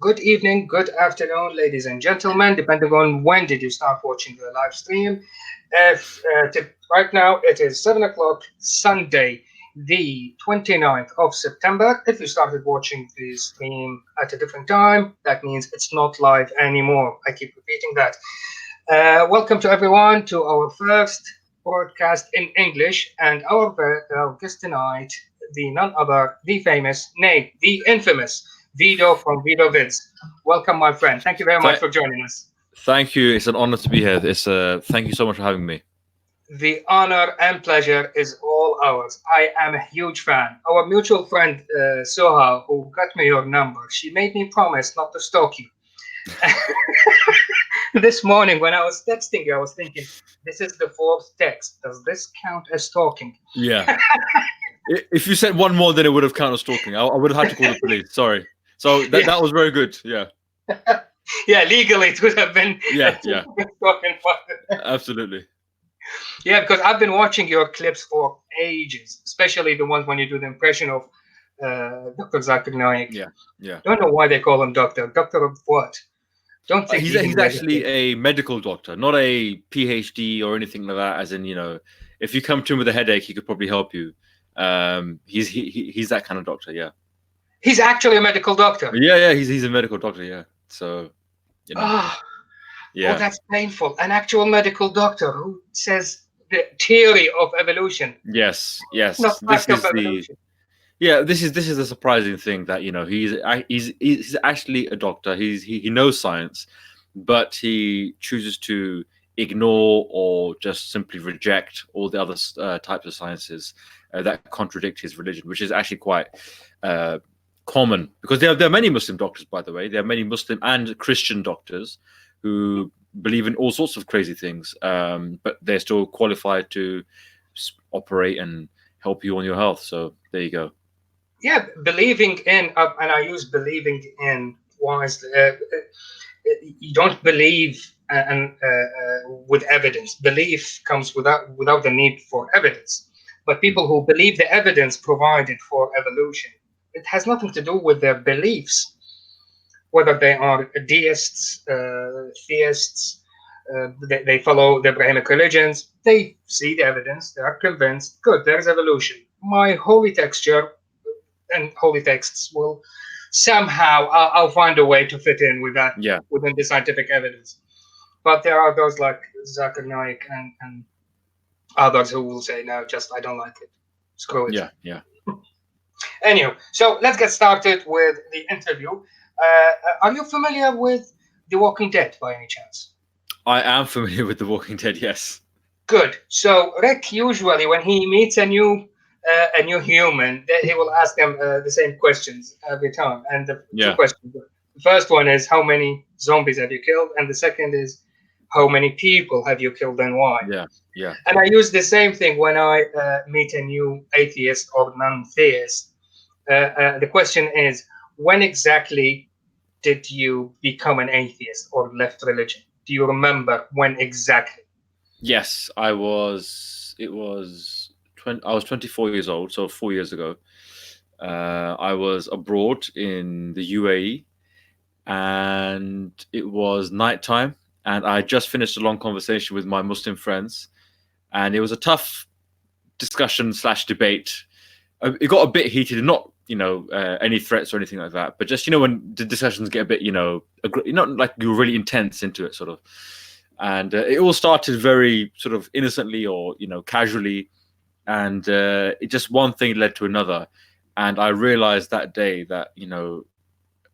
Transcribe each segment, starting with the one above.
Good evening, good afternoon, ladies and gentlemen, depending on when did you start watching the live stream. If right now it is 7 o'clock Sunday, the 29th of September. If you started watching the stream at a different time, that means it's not live anymore. I keep repeating that. Welcome to everyone to our first broadcast in English, and our guest tonight, the none other, the famous, nay, the infamous Vido from Vids. Welcome, my friend. Thank you very much Th- for joining us. Thank you. It's an honor to be here. Thank you so much for having me. The honor and pleasure is all ours. I am a huge fan. Our mutual friend Soha, who got me your number, she made me promise not to stalk you. This morning when I was texting you, I was thinking, this is the fourth text. Does this count as stalking? Yeah. If you said one more, then it would have counted stalking. I would have had to call the police. Sorry. So that was very good. Yeah. Yeah, legally it would have been Yeah. stalking. Absolutely. Yeah, because I've been watching your clips for ages, especially the ones when you do the impression of Dr. Zaki Naik. Yeah. Don't know why they call him doctor. Doctor of what? Don't think He's actually a medical doctor, not a PhD or anything like that. As in, if you come to him with a headache, he could probably help you. He's that kind of doctor. Yeah. He's actually a medical doctor. Yeah. He's a medical doctor. Yeah. So, Oh, that's painful. An actual medical doctor who says the theory of evolution. Yes. Not This fact of is evolution. this is a surprising thing that he's actually a doctor. He knows science, but he chooses to ignore or just simply reject all the other types of sciences that contradict his religion, which is actually quite common because there are many Muslim doctors, by the way. There are many Muslim and Christian doctors who believe in all sorts of crazy things, but they're still qualified to operate and help you on your health. So there you go. Yeah, believing in, and I use believing in wisely. You don't believe with evidence. Belief comes without the need for evidence. But people who believe the evidence provided for evolution, it has nothing to do with their beliefs, whether they are deists, theists, they follow the Abrahamic religions. They see the evidence, they are convinced. Good, there's evolution. My holy texture and holy texts will somehow I'll find a way to fit in with that within the scientific evidence. But there are those like Zaki Naik and others who will say, no, just I don't like it. Screw it. Yeah. Anyway, so let's get started with the interview. Are you familiar with The Walking Dead by any chance? I am familiar with The Walking Dead, yes. Good. So Rick usually when he meets a new human, he will ask them the same questions every time. And the two questions. The first one is how many zombies have you killed, and the second is how many people have you killed and why. Yeah. And I use the same thing when I meet a new atheist or non-theist. The question is, when exactly did you become an atheist or left religion? Do you remember when exactly? Yes, I was 24 years old, so 4 years ago. I was abroad in the UAE, and it was nighttime, and I just finished a long conversation with my Muslim friends, and it was a tough discussion / debate. It got a bit heated, not any threats or anything like that, but just when the discussions get a bit not like you were really intense into it, sort of. And it all started very sort of innocently or casually, and it just one thing led to another, and I realized that day that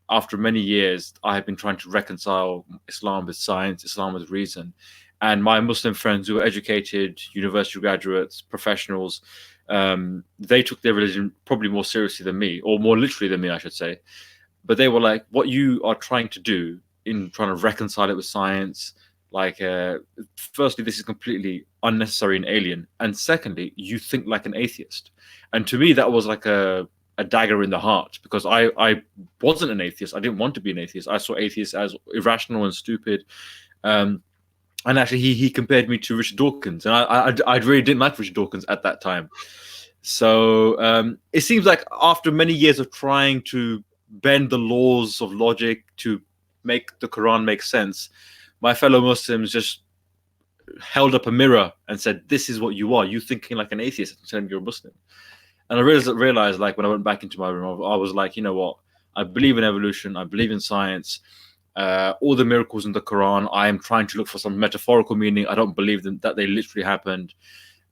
after many years I had been trying to reconcile Islam with science, Islam with reason, and my Muslim friends who were educated, university graduates, professionals, they took their religion probably more seriously than me, or more literally than me, I should say. But they were like, what you are trying to do in trying to reconcile it with science, like firstly, this is completely unnecessary and alien, and secondly, you think like an atheist. And to me that was like a dagger in the heart, because I wasn't an atheist. I didn't want to be an atheist. I saw atheists as irrational and stupid. And actually he compared me to Richard Dawkins, and I really didn't like Richard Dawkins at that time. So it seems like after many years of trying to bend the laws of logic to make the Quran make sense, my fellow Muslims just held up a mirror and said, "This is what you are. You thinking like an atheist and saying you're a Muslim." And I realized, like, when I went back into my room, I was like, you know what? I believe in evolution. I believe in science. All the miracles in the Quran, I am trying to look for some metaphorical meaning. I don't believe that they literally happened.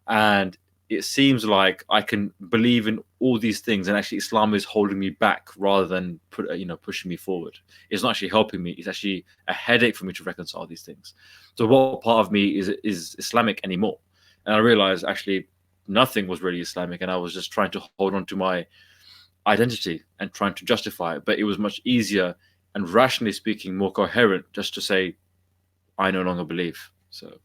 And it seems like I can believe in all these things, and actually Islam is holding me back rather than pushing me forward. It's not actually helping me. It's actually a headache for me to reconcile these things. So what part of me is Islamic anymore? And I realized actually nothing was really Islamic, and I was just trying to hold on to my identity and trying to justify it. But it was much easier and, rationally speaking, more coherent just to say, I no longer believe. So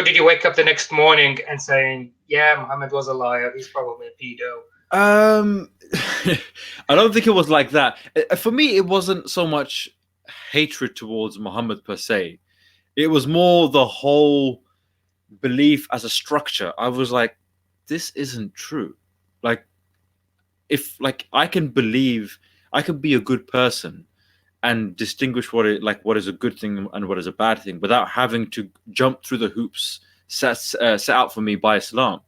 did you wake up the next morning and saying, yeah, Muhammad was a liar, he's probably a pedo? I don't think it was like that. For me, it wasn't so much hatred towards Muhammad per se. It was more the whole belief as a structure. I was like, this isn't true. Like, if I can believe, I can be a good person and distinguish what is a good thing and what is a bad thing without having to jump through the hoops set out for me by Islam.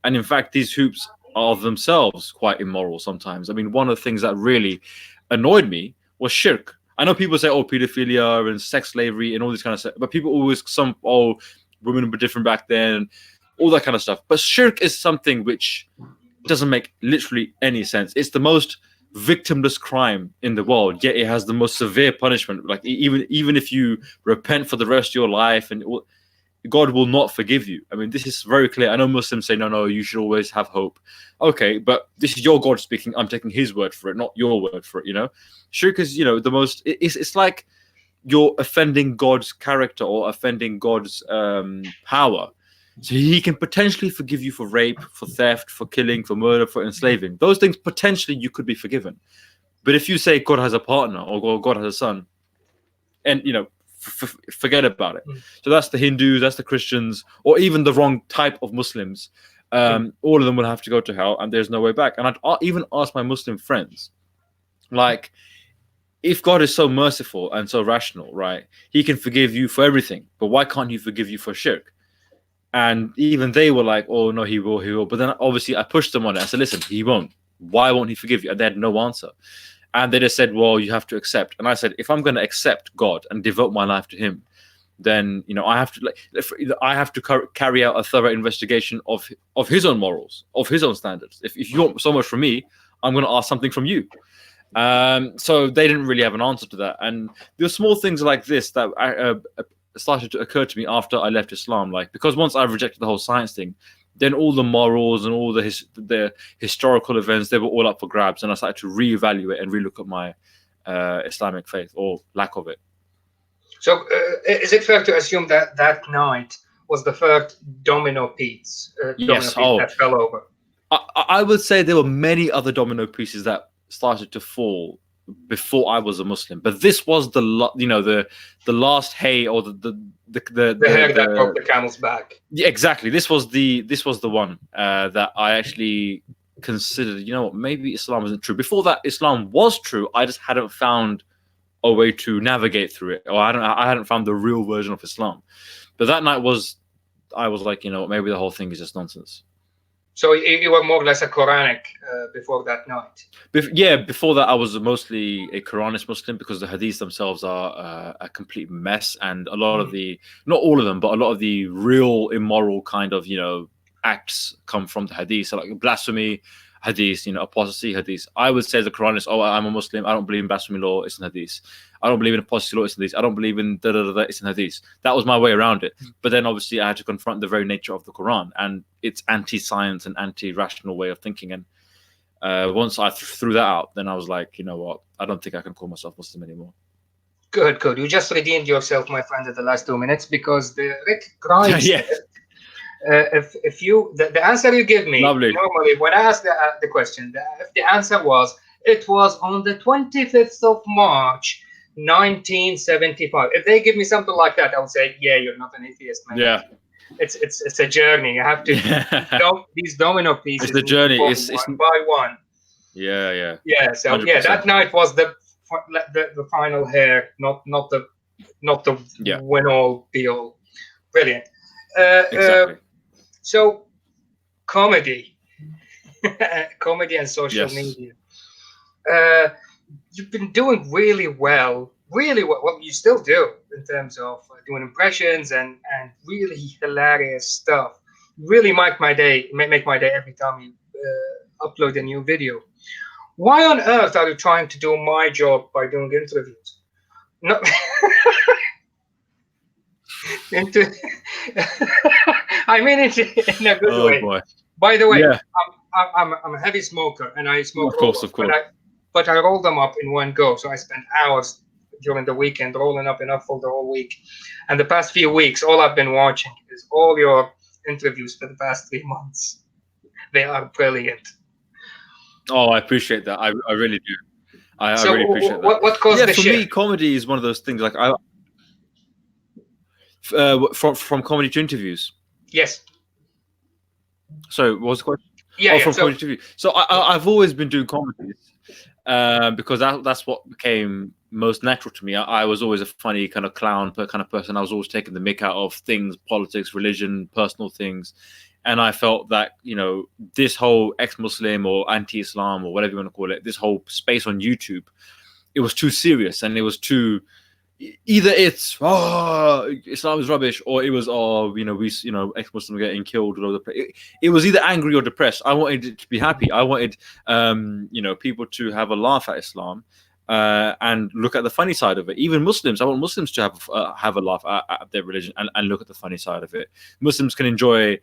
And in fact, these hoops are themselves quite immoral sometimes. I mean, one of the things that really annoyed me was shirk. I know people say, oh, pedophilia and sex slavery and all this kind of stuff, but people always women were different back then, all that kind of stuff. But shirk is something which doesn't make literally any sense. It's the most victimless crime in the world, yet it has the most severe punishment. Like, even if you repent for the rest of your life, and God will not forgive you. I mean, this is very clear. I know Muslims say, no, you should always have hope. Okay, but this is your God speaking. I'm taking his word for it, not your word for it, Shirk is, the most, it's like you're offending God's character or offending God's power. So he can potentially forgive you for rape, for theft, for killing, for murder, for enslaving. Those things, potentially, you could be forgiven. But if you say God has a partner or God has a son, and, forget about it. So that's the Hindus, that's the Christians, or even the wrong type of Muslims. All of them will have to go to hell, and there's no way back. And I'd even ask my Muslim friends, like, if God is so merciful and so rational, right, he can forgive you for everything, but why can't he forgive you for shirk? And even they were like, oh, no, he will. But then obviously I pushed them on it. I said, listen, he won't. Why won't he forgive you? And they had no answer. And they just said, well, you have to accept. And I said, if I'm going to accept God and devote my life to him, then, I have to carry out a thorough investigation of his own morals, of his own standards. If you want so much from me, I'm going to ask something from you. So they didn't really have an answer to that. And there were small things like this that started to occur to me after I left Islam. Like, because once I rejected the whole science thing, then all the morals and all the historical events, they were all up for grabs, and I started to reevaluate and relook at my Islamic faith, or lack of it. So is it fair to assume that that night was the first domino piece, that fell over? I would say there were many other domino pieces that started to fall before I was a Muslim, but this was the last hay, or the hair that broke the camel's back. Yeah, exactly. This was the one that I actually considered. Maybe Islam isn't true. Before that, Islam was true. I just hadn't found a way to navigate through it, or I hadn't found the real version of Islam. But that night I was like, maybe the whole thing is just nonsense. So you were more or less a Quranic before that night? Before that I was mostly a Quranist Muslim, because the hadiths themselves are a complete mess, and a lot of not all of them, but a lot of the real immoral kind of, acts come from the hadith. So like blasphemy hadith, apostasy hadith. I would say as a Quranist, I'm a Muslim, I don't believe in blasphemy law, it's in hadith. I don't believe in apostasy law, it's in hadith. I don't believe in it's in hadith. That was my way around it. But then obviously I had to confront the very nature of the Quran and its anti-science and anti-rational way of thinking. And once I threw that out, then I was like, you know what, I don't think I can call myself Muslim anymore. Good. You just redeemed yourself, my friend, at the last 2 minutes, because the Rick Grimes. Yeah. If you the answer you give me, Lovely. Normally when I ask the question, if the answer was it was on the 25th of March 1975, if they give me something like that, I would say, yeah, you're not an atheist, man. Yeah, it's a journey. You have to these domino pieces. It's the journey. It's one by one. Yeah. Yeah, so yeah, 100%. that night was the final hair, not the Yeah, win all be all. Brilliant. Uh, exactly. so comedy, comedy and social Yes. media. Uh, you've been doing really well, really well. Well, you still do in terms of doing impressions and really hilarious stuff. Really make my day. Make my day every time you upload a new video. Why on earth are you trying to do my job by doing interviews? No, into, I mean it in a good Oh way. boy. By the way, Yeah. I'm a heavy smoker and I smoke Of course. roll-ups, Of course. but I roll them up in one go. So I spend hours during the weekend rolling up enough for the whole week. And the past few weeks, all I've been watching is all your interviews for the past 3 months. They are brilliant. Oh, I appreciate that. I really do. I So really appreciate that. what caused Yeah, the for me, shift? comedy is one of those things. Like from comedy to interviews. Yes. So what was the question? Yeah, Oh, yeah. from So comedy to interview. So I've always been doing comedies because that's what became most natural to me. I was always a funny kind of clown kind of person. I was always taking the mick out of things, politics, religion, personal things. And I felt that, this whole ex-Muslim or anti-Islam or whatever you want to call it, this whole space on YouTube, it was too serious and it was too, either it's Islam is rubbish, or it was ex-Muslims getting killed all over the place. It was either angry or depressed. I wanted it to be happy. I wanted people to have a laugh at Islam and look at the funny side of it. Even Muslims, I want Muslims to have a laugh at their religion and look at the funny side of it. Muslims can enjoy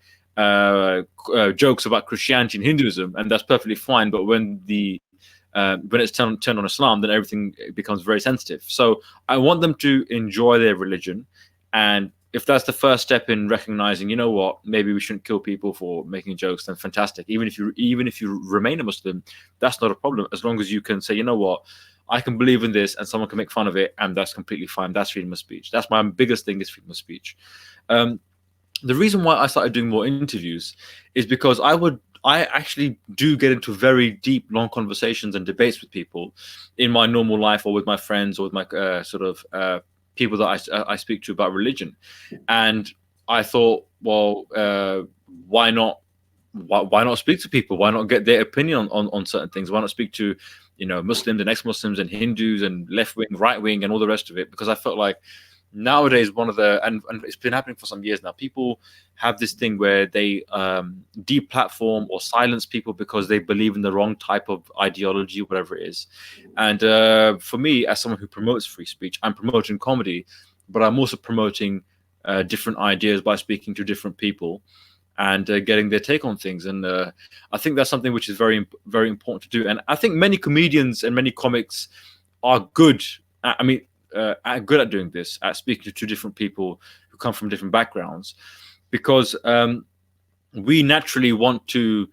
jokes about Christianity and Hinduism, and that's perfectly fine. But when it's turned on Islam, then everything becomes very sensitive. So I want them to enjoy their religion, and if that's the first step in recognizing, you know what, maybe we shouldn't kill people for making jokes, then fantastic. Even if you remain a Muslim, that's not a problem, as long as you can say, you know what, I can believe in this, and someone can make fun of it, and that's completely fine. That's freedom of speech. That's my biggest thing, is freedom of speech. The reason why I started doing more interviews is because I actually do get into very deep, long conversations and debates with people in my normal life, or with my friends, or with my people that I speak to about religion. And I thought, well, why not? Why not speak to people? Why not get their opinion on certain things? Why not speak to, Muslims and ex-Muslims and Hindus and left wing, right wing, and all the rest of it? Because I felt like nowadays and it's been happening for some years now, people have this thing where they deplatform or silence people because they believe in the wrong type of ideology, whatever it is. And for me, as someone who promotes free speech, I'm promoting comedy, but I'm also promoting different ideas by speaking to different people and getting their take on things. And I think that's something which is very, very important to do. And I think many comedians and many comics are good. Good at doing this, at speaking to two different people who come from different backgrounds, because we naturally want to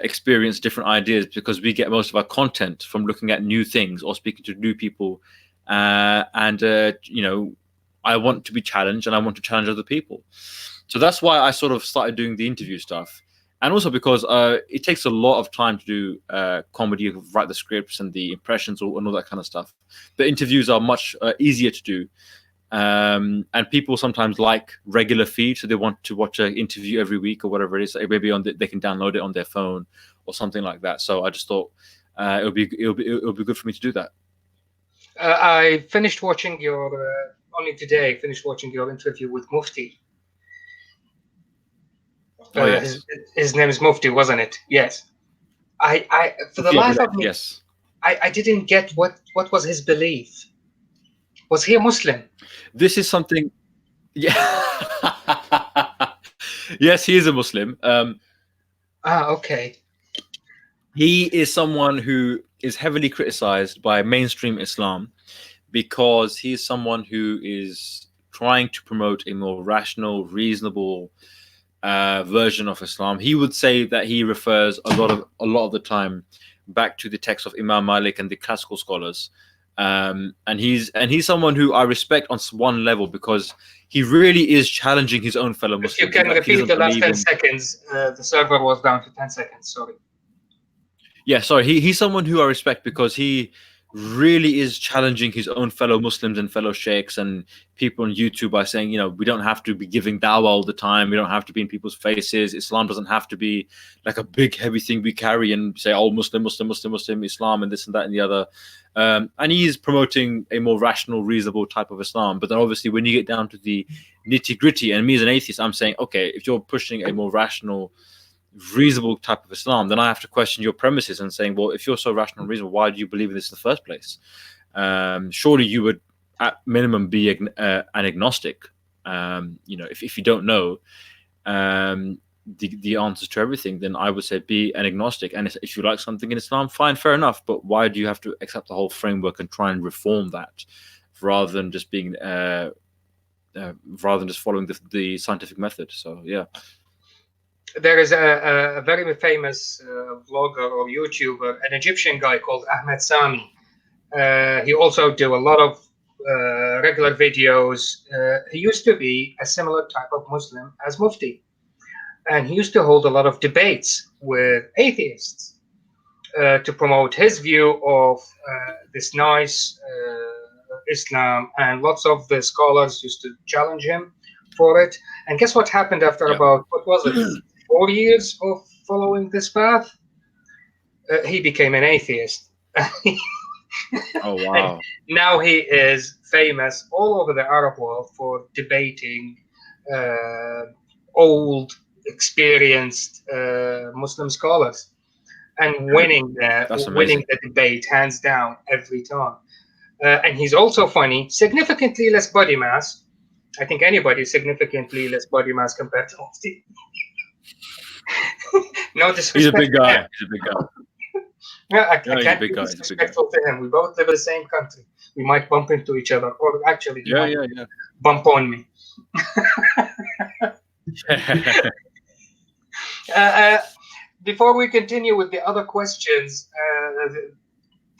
experience different ideas, because we get most of our content from looking at new things or speaking to new people. I want to be challenged, and I want to challenge other people. So that's why I sort of started doing the interview stuff. And also because it takes a lot of time to do comedy, write the scripts and the impressions and all that kind of stuff. The interviews are much easier to do. And people sometimes like regular feed, so they want to watch an interview every week or whatever it is. Maybe they can download it on their phone or something like that. So I just thought it'll be good for me to do that. I finished watching your only today. Finished watching your interview with Mufti. Oh His, yes, his name is Mufti, wasn't it? Yes. I for the Mufti Abu life Dhabi, of me, yes. I didn't get what was his belief. Was he a Muslim? This is something. Yeah. Yes, he is a Muslim. Okay. He is someone who is heavily criticized by mainstream Islam because he is someone who is trying to promote a more rational, reasonable version of Islam. He would say that he refers a lot of the time back to the text of Imam Malik and the classical scholars. And he's someone who I respect on one level, because he really is challenging his own fellow If you Muslims. can He repeat doesn't the last believe 10 in. seconds, the server was down to 10 seconds. Sorry. Yeah, sorry. He's someone who I respect because he really is challenging his own fellow Muslims and fellow sheikhs and people on YouTube by saying, we don't have to be giving dawah all the time. We don't have to be in people's faces. Islam doesn't have to be like a big heavy thing we carry and say, oh, Muslim, Muslim, Muslim, Muslim, Islam, and this and that and the other. And he is promoting a more rational, reasonable type of Islam. But then obviously when you get down to the nitty gritty, and me as an atheist, I'm saying, okay, if you're pushing a more rational, reasonable type of Islam, then I have to question your premises and saying, well, if you're so rational and reasonable, why do you believe in this in the first place? Surely you would, at minimum, be an agnostic. If you don't know the answers to everything, then I would say be an agnostic. And if you like something in Islam, fine, fair enough. But why do you have to accept the whole framework and try and reform that, rather than just being, rather than just following the scientific method? So yeah. There is a very famous vlogger or YouTuber, an Egyptian guy called Ahmed Sami. He also do a lot of regular videos. He used to be a similar type of Muslim as Mufti. And he used to hold a lot of debates with atheists to promote his view of this nice Islam. And lots of the scholars used to challenge him for it. And guess what happened after about, what was it, 4 years of following this path? He became an atheist. Oh, wow. And now he is famous all over the Arab world for debating old, experienced Muslim scholars and winning the debate hands down every time. And he's also funny, significantly less body mass. I think anybody is significantly less body mass compared to Mufti. No disrespect. He's a big guy. He's a big guy. Yeah, I can't be disrespectful to him. We both live in the same country. We might bump into each other, or actually, he might bump on me. Before we continue with the other questions,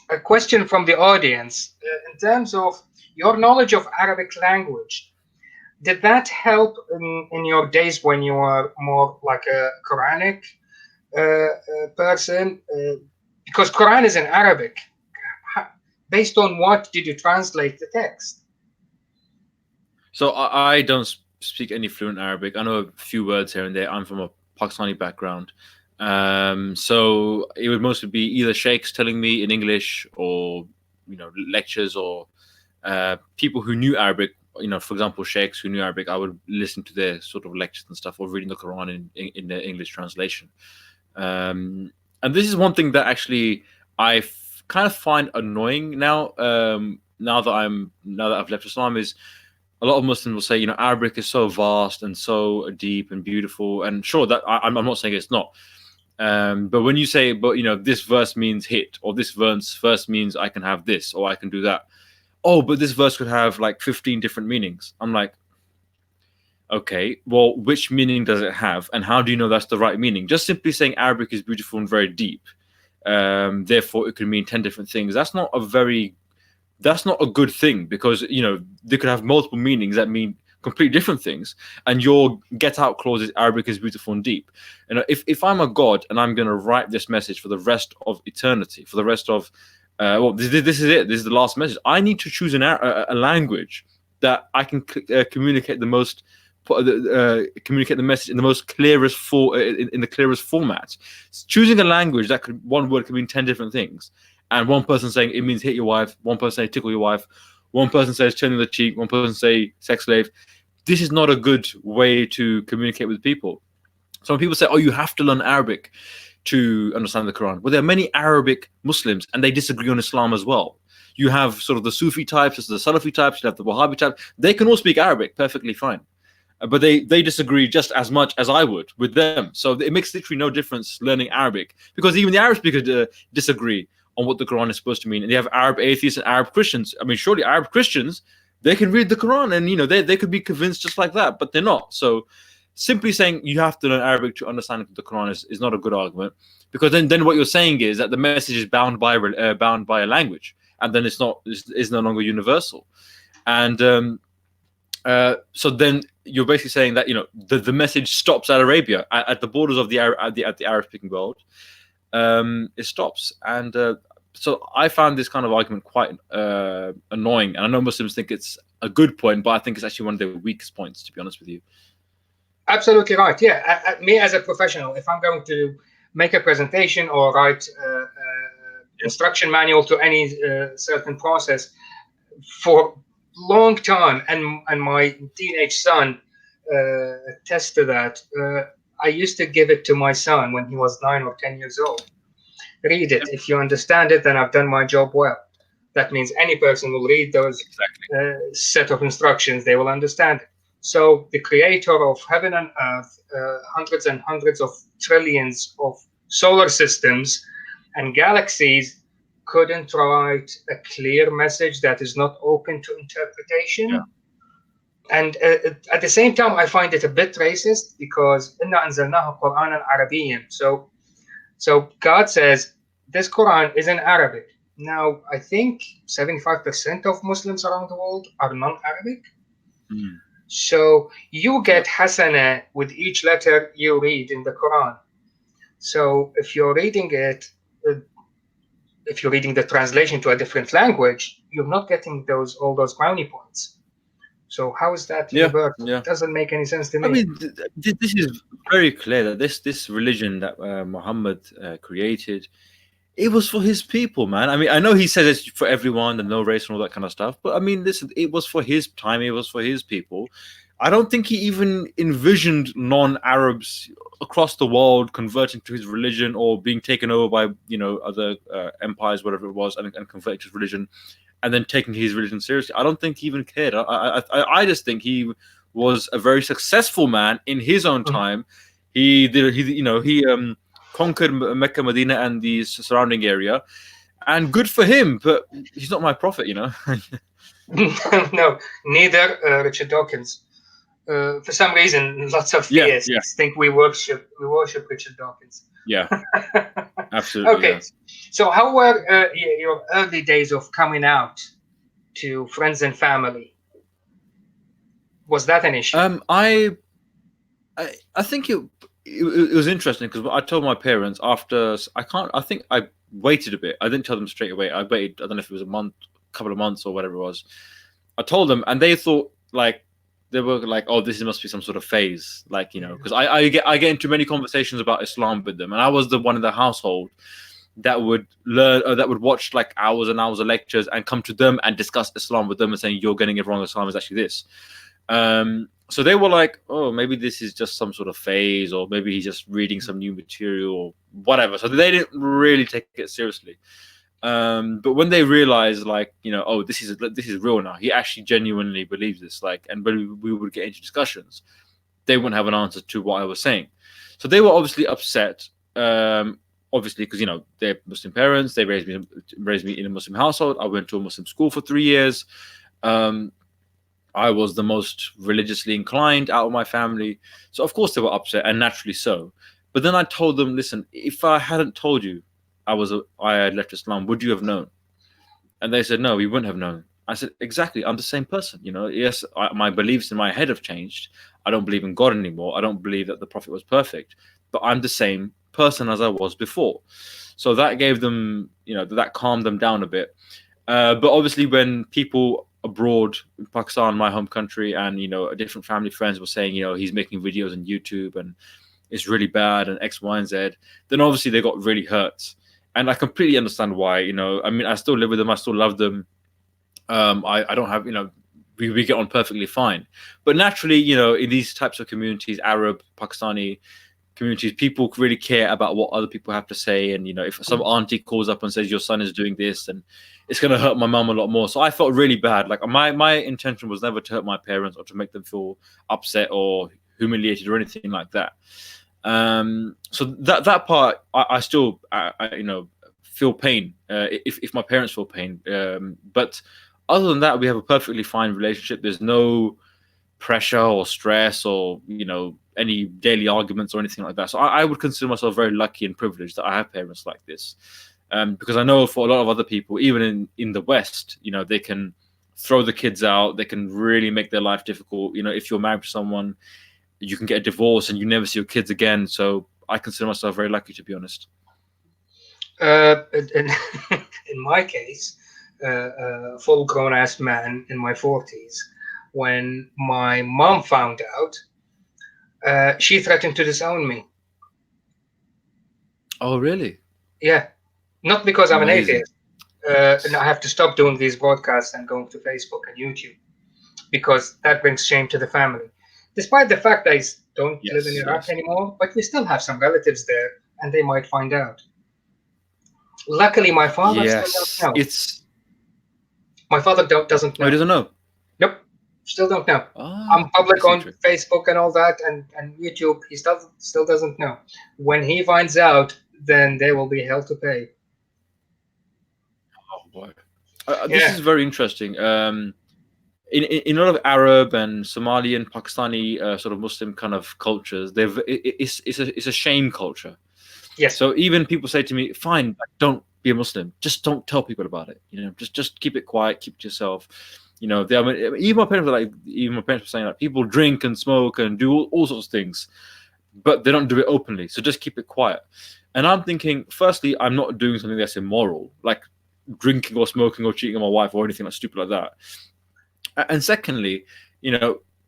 a question from the audience in terms of your knowledge of Arabic language. Did that help in your days when you were more like a Quranic person? Because Quran is in Arabic. Based on what did you translate the text? So I don't speak any fluent Arabic. I know a few words here and there. I'm from a Pakistani background. So it would mostly be either sheikhs telling me in English, or lectures, or people who knew Arabic. For example, sheikhs who knew Arabic, I would listen to their sort of lectures and stuff, or reading the Quran in the English translation. And this is one thing that actually I kind of find annoying now. Now that I've left Islam, is a lot of Muslims will say, Arabic is so vast and so deep and beautiful. And sure, that I'm not saying it's not. But when you say, this verse means hit, or this verse means I can have this, or I can do that. Oh, but this verse could have like 15 different meanings. I'm like, okay, well, which meaning does it have? And how do you know that's the right meaning? Just simply saying Arabic is beautiful and very deep, therefore it could mean 10 different things. That's not a good thing, because, they could have multiple meanings that mean completely different things. And your get out clause is Arabic is beautiful and deep. If I'm a God and I'm going to write this message for the rest of eternity, for the rest of, this is it. This is the last message. I need to choose a language that I can communicate the most, communicate the message in the most clearest in the clearest format. Choosing a language that one word could mean 10 different things, and one person saying it means hit your wife, one person saying tickle your wife, one person says turn the cheek, one person say sex slave. This is not a good way to communicate with people. So when people say, "Oh, you have to learn Arabic to understand the Quran," well, there are many Arabic Muslims, and they disagree on Islam as well. You have sort of the Sufi types, the Salafi types, you have the Wahhabi type. They can all speak Arabic perfectly fine. But they disagree just as much as I would with them. So it makes literally no difference learning Arabic, because even the Arab speakers disagree on what the Quran is supposed to mean. And they have Arab atheists and Arab Christians. I mean, surely Arab Christians, they can read the Quran and, they could be convinced just like that, but they're not. So simply saying you have to learn Arabic to understand the Quran is not a good argument, because then what you're saying is that the message is bound by a language, and then it's no longer universal. And so then you're basically saying that the message stops at Arabia, at the borders of the Arab speaking world, it stops. And so I found this kind of argument quite annoying. And I know Muslims think it's a good point, but I think it's actually one of their weakest points, to be honest with you. Absolutely right. Yeah, me as a professional, if I'm going to make a presentation or write instruction manual to any certain process for long time, and my teenage son attests to that. I used to give it to my son when he was 9 or 10 years old. Read it. If you understand it, then I've done my job well. That means any person will read those Exactly. set of instructions, they will understand it. So the creator of heaven and earth, hundreds and hundreds of trillions of solar systems and galaxies, couldn't write a clear message that is not open to interpretation. Yeah. And at the same time, I find it a bit racist because إِنَّا أَنزَلْنَاهُ قُرْآنًا عَرَبِيًّا. So God says this Quran is in Arabic. Now, I think 75% of Muslims around the world are non-Arabic. Mm. So you get Yeah. hasana with each letter you read in the Quran. So if you're reading it, if you're reading the translation to a different language, you're not getting all those brownie points. So how is that Yeah. universal? Yeah. It doesn't make any sense to I me. mean, this is very clear that this religion that Muhammad created, it was for his people, man. I mean, I know he says it's for everyone and no race and all that kind of stuff, but I mean, listen, it was for his time, it was for his people. I don't think he even envisioned non-Arabs across the world converting to his religion or being taken over by other empires, whatever it was, and converting to his religion, and then taking his religion seriously. I don't think he even cared. I just think he was a very successful man in his own Mm. time. He conquered Mecca, Medina, and the surrounding area, and good for him. But he's not my prophet. No, neither Richard Dawkins. For some reason, lots of Yeah, yeah, theists think we worship Richard Dawkins. yeah. Absolutely, Okay, yeah. so how were your early days of coming out to friends and family? Was that an issue? I think it was interesting because I told my parents after I think I waited a bit. I didn't tell them straight away. I waited. I don't know if it was a month, couple of months, or whatever it was. I told them, and they thought like they were like, "Oh, this must be some sort of phase," like because I get into many conversations about Islam with them, and I was the one in the household that would learn that would watch like hours and hours of lectures and come to them and discuss Islam with them and saying, "You're getting it wrong. Islam is actually this." So they were like, "Oh, maybe this is just some sort of phase, or maybe he's just reading some new material or whatever." So they didn't really take it seriously. But when they realized, like, oh, this is real now. He actually genuinely believes this. Like, and when we would get into discussions, they wouldn't have an answer to what I was saying. So they were obviously upset. Obviously, because they're Muslim parents. They raised me in a Muslim household. I went to a Muslim school for 3 years. I was the most religiously inclined out of my family. So, of course, they were upset, and naturally so. But then I told them, listen, if I hadn't told you I had left Islam, would you have known? And they said, no, we wouldn't have known. I said, exactly. I'm the same person. Yes, my beliefs in my head have changed. I don't believe in God anymore. I don't believe that the Prophet was perfect. But I'm the same person as I was before. So that gave them, that calmed them down a bit. But obviously, when people abroad in Pakistan, my home country, and different family friends were saying, he's making videos on YouTube and it's really bad and X, Y, and Z, then obviously they got really hurt. And I completely understand why. I mean, I still live with them. I still love them. I don't have, we get on perfectly fine. But naturally, in these types of communities, Arab, Pakistani communities, people really care about what other people have to say. And if some auntie calls up and says your son is doing this, and it's going to hurt my mum a lot more. So I felt really bad. Like my intention was never to hurt my parents or to make them feel upset or humiliated or anything like that. So that part, I still feel pain if my parents feel pain. But other than that, we have a perfectly fine relationship. There's no pressure or stress or any daily arguments or anything like that. So I would consider myself very lucky and privileged that I have parents like this, because I know for a lot of other people, even in the West, they can throw the kids out. They can really make their life difficult. If you're married to someone, you can get a divorce and you never see your kids again. So I consider myself very lucky, to be honest. In, in my case, a full grown ass man in my 40s, when my mom found out, she threatened to disown me. Oh, really? Yeah, not because I'm an Amazing. atheist. And I have to stop doing these broadcasts and going to Facebook and YouTube because that brings shame to the family. Despite the fact I don't live in Yes, Iraq yes. anymore, but we still have some relatives there and they might find out. Luckily, my father still don't Yes. know. It's. My father doesn't Oh, he know. doesn't know. Nope, still don't know. I'm Ah, public that's on interesting. Facebook and all that and YouTube. He still doesn't know. When he finds out, then there will be hell to pay. Oh, boy. This Yeah. is very interesting. In a lot of Arab and Somali and Pakistani sort of Muslim kind of cultures, it's a shame culture. Yes. So even people say to me, "Fine, like, don't be a Muslim. Just don't tell people about it. Just keep it quiet, keep it to yourself." I mean, even my parents were saying like people drink and smoke and do all sorts of things, but they don't do it openly. So just keep it quiet. And I'm thinking, firstly, I'm not doing something that's immoral, like drinking or smoking or cheating on my wife or anything like stupid like that. And secondly,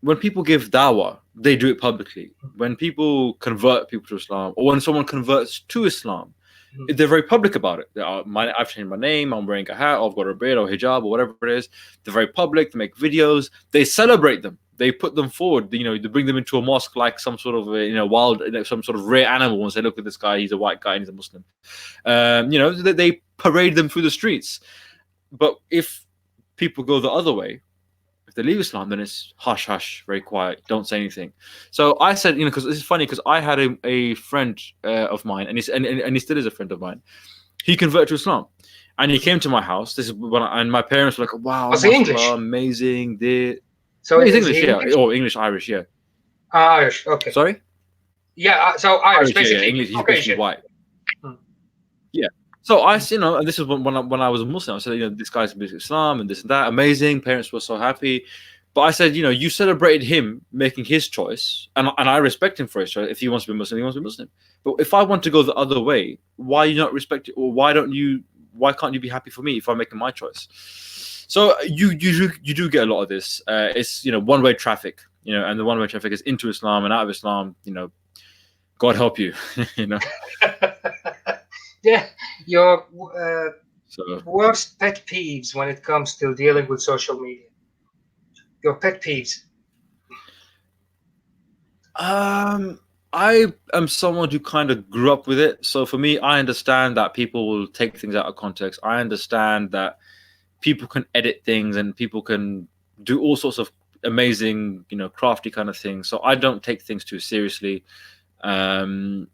when people give dawah, they do it publicly. When people convert people to Islam, or when someone converts to Islam, Mhm. they're very public about it. I've changed my name. I'm wearing a hat. I've got a beard or hijab or whatever it is. They're very public. They make videos. They celebrate them. They put them forward. They bring them into a mosque like some sort of wild, some sort of rare animal, and say, "Look at this guy. He's a white guy and he's a Muslim." They parade them through the streets. But if people go the other way, if they leave Islam, then it's hush hush, very quiet, don't say anything. So I said, because this is funny, because I had a friend of mine, and he still is a friend of mine. He converted to Islam, and he came to my house. This is and my parents were like, "Wow, Was he mashallah, English? amazing." So Yeah, he's is English, he yeah, English? or English Irish, yeah. Irish. Okay. Sorry, Yeah. So Irish, Irish, yeah, basically English. He's basically Caucasian. white. Hmm. Yeah. So and this is when I was a Muslim. I said, this guy's Islam and this and that. Amazing. Parents were so happy. But I said, you celebrated him making his choice, and I respect him for his choice. If he wants to be Muslim, he wants to be Muslim. But if I want to go the other way, why you not respect it, or why don't you? Why can't you be happy for me if I'm making my choice? So you do get a lot of this. It's one way traffic, and the one way traffic is into Islam and out of Islam. God help you, you know. Yeah. Your So worst pet peeves when it comes to dealing with social media. Your pet peeves. Um, I am someone who kind of grew up with it. So for me, I understand that people will take things out of context. I understand that people can edit things and people can do all sorts of amazing, crafty kind of things. So I don't take things too seriously. Um,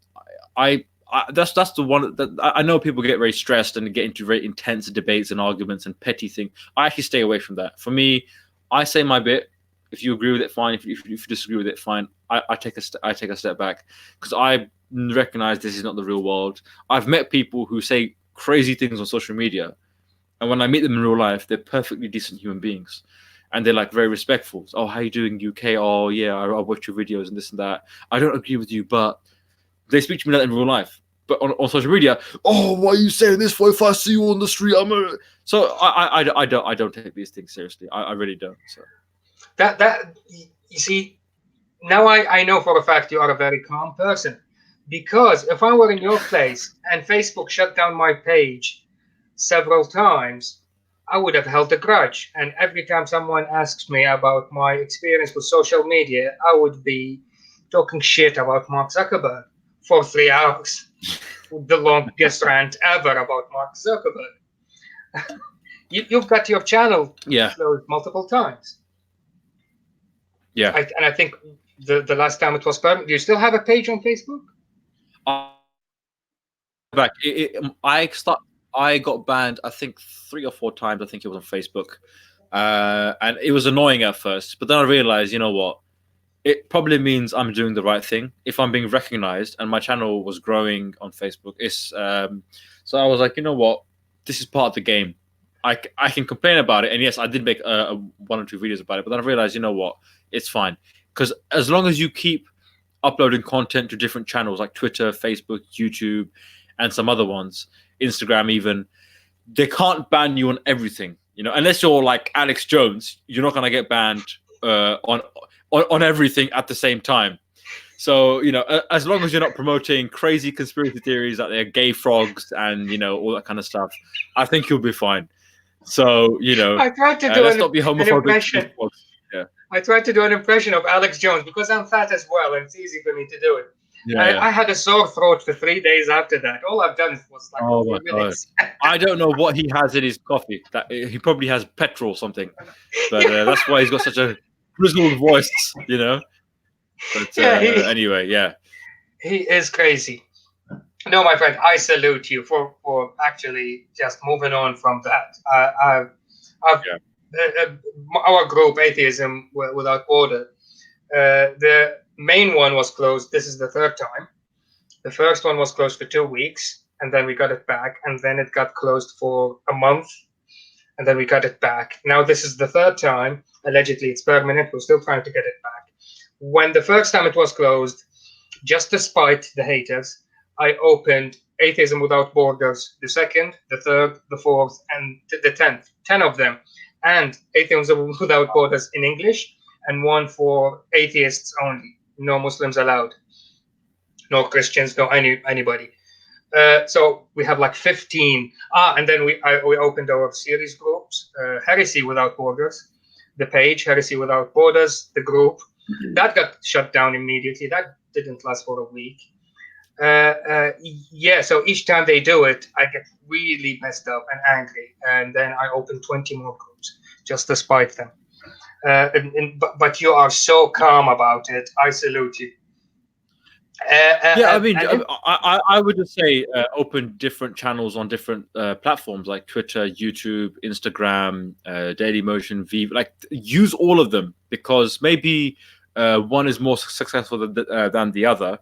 that's the one that I know people get very stressed and get into very intense debates and arguments and petty things. I actually stay away from that. For me, I say my bit. If you agree with it, fine. If you disagree with it, fine. I take a step back because I recognize this is not the real world. I've met people who say crazy things on social media, and when I meet them in real life, they're perfectly decent human beings, and they're like very respectful. Oh, how you doing, UK? Oh, yeah, I watch your videos and this and that. I don't agree with you, but they speak to me like that in real life. But on social media, oh, why are you saying this for? If I see you on the street, I'm a. So I don't take these things seriously. I really don't. So That you see, now I know for a fact you are a very calm person. Because if I were in your place and Facebook shut down my page several times, I would have held a grudge. And every time someone asks me about my experience with social media, I would be talking shit about Mark Zuckerberg for 3 hours. The longest rant ever about Mark Zuckerberg. You've got your channel yeah, closed multiple times. yeah. And I think the last time it was permanent. Do you still have a page on Facebook? Back. I got banned. I think 3 or 4 times. I think it was on Facebook, and it was annoying at first. But then I realized, you know what? It probably means I'm doing the right thing if I'm being recognized, and my channel was growing on Facebook. So I was like, you know what? This is part of the game. I can complain about it, and yes, I did make 1 or 2 videos about it. But then I realized, you know what? It's fine because as long as you keep uploading content to different channels like Twitter, Facebook, YouTube, and some other ones, Instagram even, they can't ban you on everything. Unless you're like Alex Jones, you're not gonna get banned on everything at the same time. So as long as you're not promoting crazy conspiracy theories that they're gay frogs and all that kind of stuff, I think you'll be fine. So I tried to do let's not be an homophobic to these impression. frogs. Yeah, I tried to do an impression of Alex Jones because I'm fat as well, and it's easy for me to do it. yeah. I had a sore throat for 3 days after that. All I've done was like a Oh my few god, minutes. I don't know what he has in his coffee. That he probably has petrol or something, but that's why he's got such a grizzled voice. But Yeah, anyway, yeah. he is crazy. No, my friend, I salute you for actually just moving on from that. I've our group, Atheism Without Border, the main one was closed. This is the third time. The first one was closed for 2 weeks, and then we got it back, and then it got closed for a month, and then we got it back. Now this is the third time. Allegedly, it's permanent. We're still trying to get it back. When the first time it was closed, just to spite the haters, I opened Atheism Without Borders, the second, the third, the fourth, and the 10th. 10 of them. And Atheism Without Borders in English, and one for atheists only. No Muslims allowed. No Christians, no anybody. So we have like 15. And then we opened our series groups, Heresy Without Borders, the page, Heresy Without Borders, the group. That got shut down immediately. That didn't last for a week. Yeah, so each time they do it, I get really messed up and angry. And then I open 20 more groups just to spite them. But you are so calm about it. I salute you. Yeah, I mean, I would just say open different channels on different platforms like Twitter, YouTube, Instagram, Dailymotion, Vids. Like, use all of them because maybe one is more successful than the other.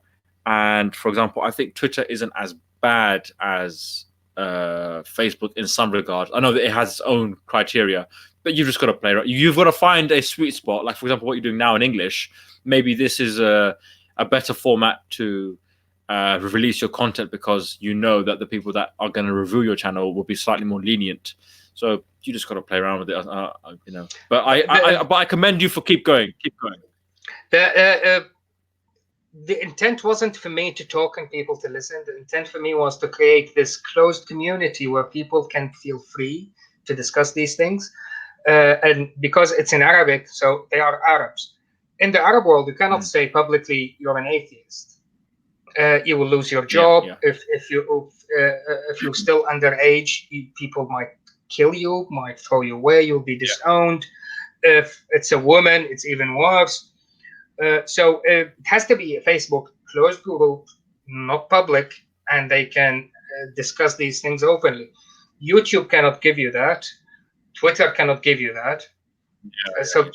And for example, I think Twitter isn't as bad as Facebook in some regards. I know that it has its own criteria, but you've just got to play right. You've got to find a sweet spot. Like, for example, what you're doing now in English. Maybe this is a better format to release your content because you know that the people that are going to review your channel will be slightly more lenient. So you just got to play around with it, But I commend you for keep going. The intent wasn't for me to talk and people to listen. The intent for me was to create this closed community where people can feel free to discuss these things. And because it's in Arabic, so they are Arabs. In the Arab world, you cannot say publicly you're an atheist. You will lose your job. If you're still underage, people might kill you, might throw you away. You'll be disowned. If it's a woman, it's even worse. So it has to be a Facebook closed group, not public, and they can discuss these things openly. YouTube cannot give you that. Twitter cannot give you that. So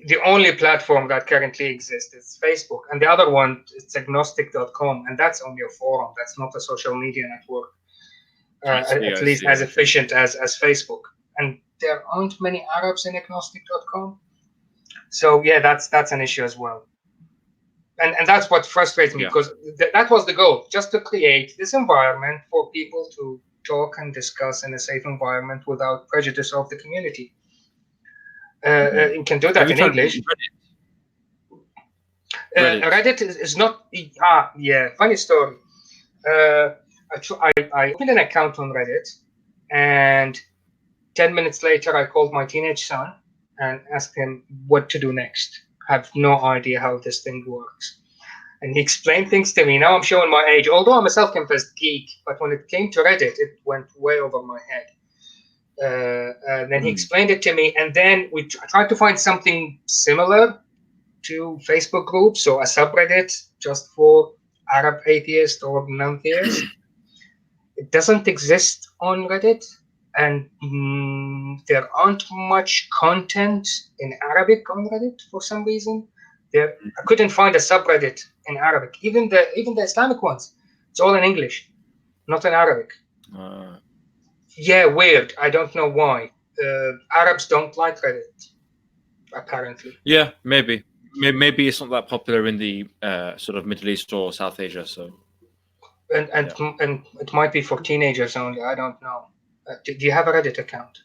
the only platform that currently exists is Facebook, and the other one is agnostic.com, and that's only a forum. That's not a social media network, at least as efficient as Facebook. And there aren't many Arabs in agnostic.com. So yeah, that's an issue as well. And that's what frustrates me because that was the goal, just to create this environment for people to talk and discuss in a safe environment without prejudice of the community. You can do that in English. Reddit is not. Yeah, funny story. I opened an account on Reddit, and 10 minutes later, I called my teenage son and asked him what to do next. I have no idea how this thing works. And he explained things to me. Now I'm showing my age, although I'm a self-confessed geek, but when it came to Reddit, it went way over my head. And then he explained it to me, and then we tried to find something similar to Facebook groups, so a subreddit just for Arab atheists or non-theists. It doesn't exist on Reddit, and there aren't much content in Arabic on Reddit for some reason. I couldn't find a subreddit in Arabic, even the Islamic ones. It's all in English, not in Arabic. Yeah, weird. I don't know why. Arabs don't like Reddit, apparently. Yeah, maybe it's not that popular in the sort of Middle East or South Asia. So and it might be for teenagers only. I don't know. Do you have a Reddit account?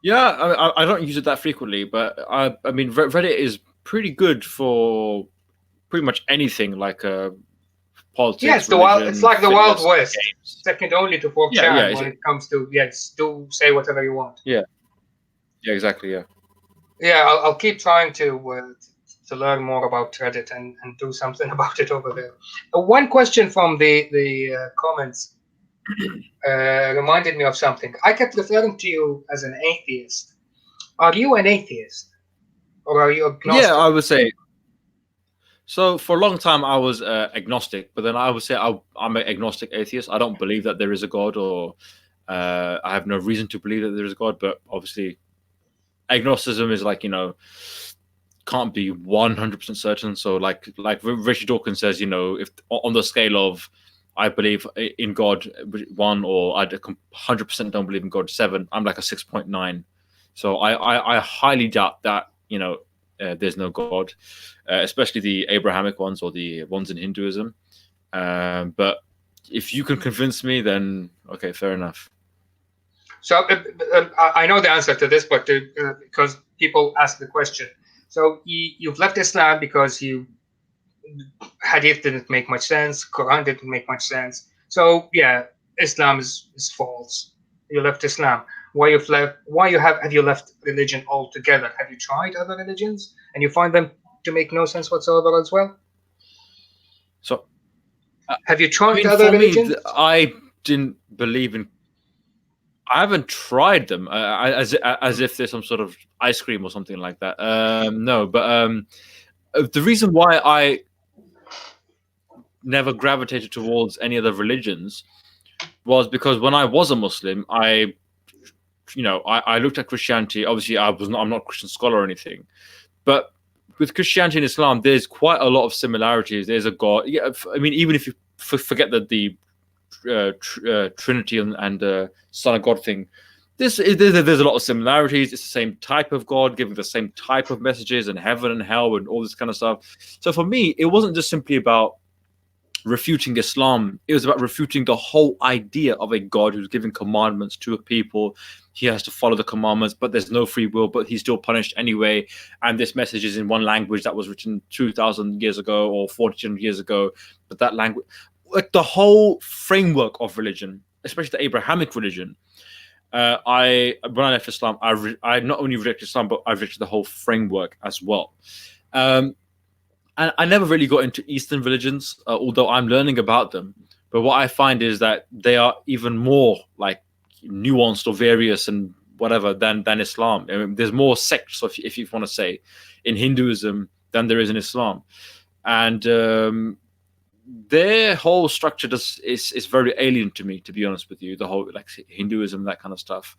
Yeah, I don't use it that frequently, but I mean, Reddit is pretty good for pretty much anything like Yeah, politics, it's religion, like the Wild fitness, West, games. second only to 4chan Yeah, when it comes to yes, do say whatever you want. yeah, exactly. Yeah. Yeah, I'll keep trying to learn more about Reddit and do something about it over there. One question from the comments reminded me of something. I kept referring to you as an atheist. Are you an atheist or are you Yeah, agnostic? I would say so. For a long time, I was agnostic, but then I would say I'm an agnostic atheist. I don't believe that there is a God, or I have no reason to believe that there is a God. But obviously, agnosticism is like can't be 100% certain. So like Richard Dawkins says, if on the scale of I believe in God 1 or I 100% don't believe in God 7, I'm like a 6.9. So I highly doubt that there's no God, especially the Abrahamic ones or the ones in Hinduism. But if you can convince me, then okay, fair enough. So I know the answer to this, but because people ask the question. So you've left Islam because Hadith didn't make much sense, Quran didn't make much sense. So yeah, Islam is false. You left Islam. Why have you left religion altogether? Have you tried other religions and you find them to make no sense whatsoever as well? So Have you I tried mean, other for me, religions? I didn't believe in. I haven't tried them as if they're some sort of ice cream or something like that. No, but the reason why I never gravitated towards any other religions was because when I was a Muslim, I looked at Christianity. Obviously, I'm not a Christian scholar or anything, but with Christianity and Islam, there's quite a lot of similarities. There's a God. Yeah, I mean, even if you forget that the Trinity and Son of God thing, there's a lot of similarities. It's the same type of God giving the same type of messages and heaven and hell and all this kind of stuff. So for me, it wasn't just simply about refuting Islam. It was about refuting the whole idea of a God who's giving commandments to a people. He has to follow the commandments, but there's no free will, but he's still punished anyway. And this message is in one language that was written 2,000 years ago or 1,400 years ago. But that language, like the whole framework of religion, especially the Abrahamic religion, when I left Islam, I not only rejected Islam, but I rejected the whole framework as well. And I never really got into Eastern religions, although I'm learning about them. But what I find is that they are even more like nuanced or various and whatever than Islam. I mean, there's more sects, if you want to say, in Hinduism than there is in Islam, and their whole structure is very alien to me, to be honest with you. The whole like Hinduism, that kind of stuff.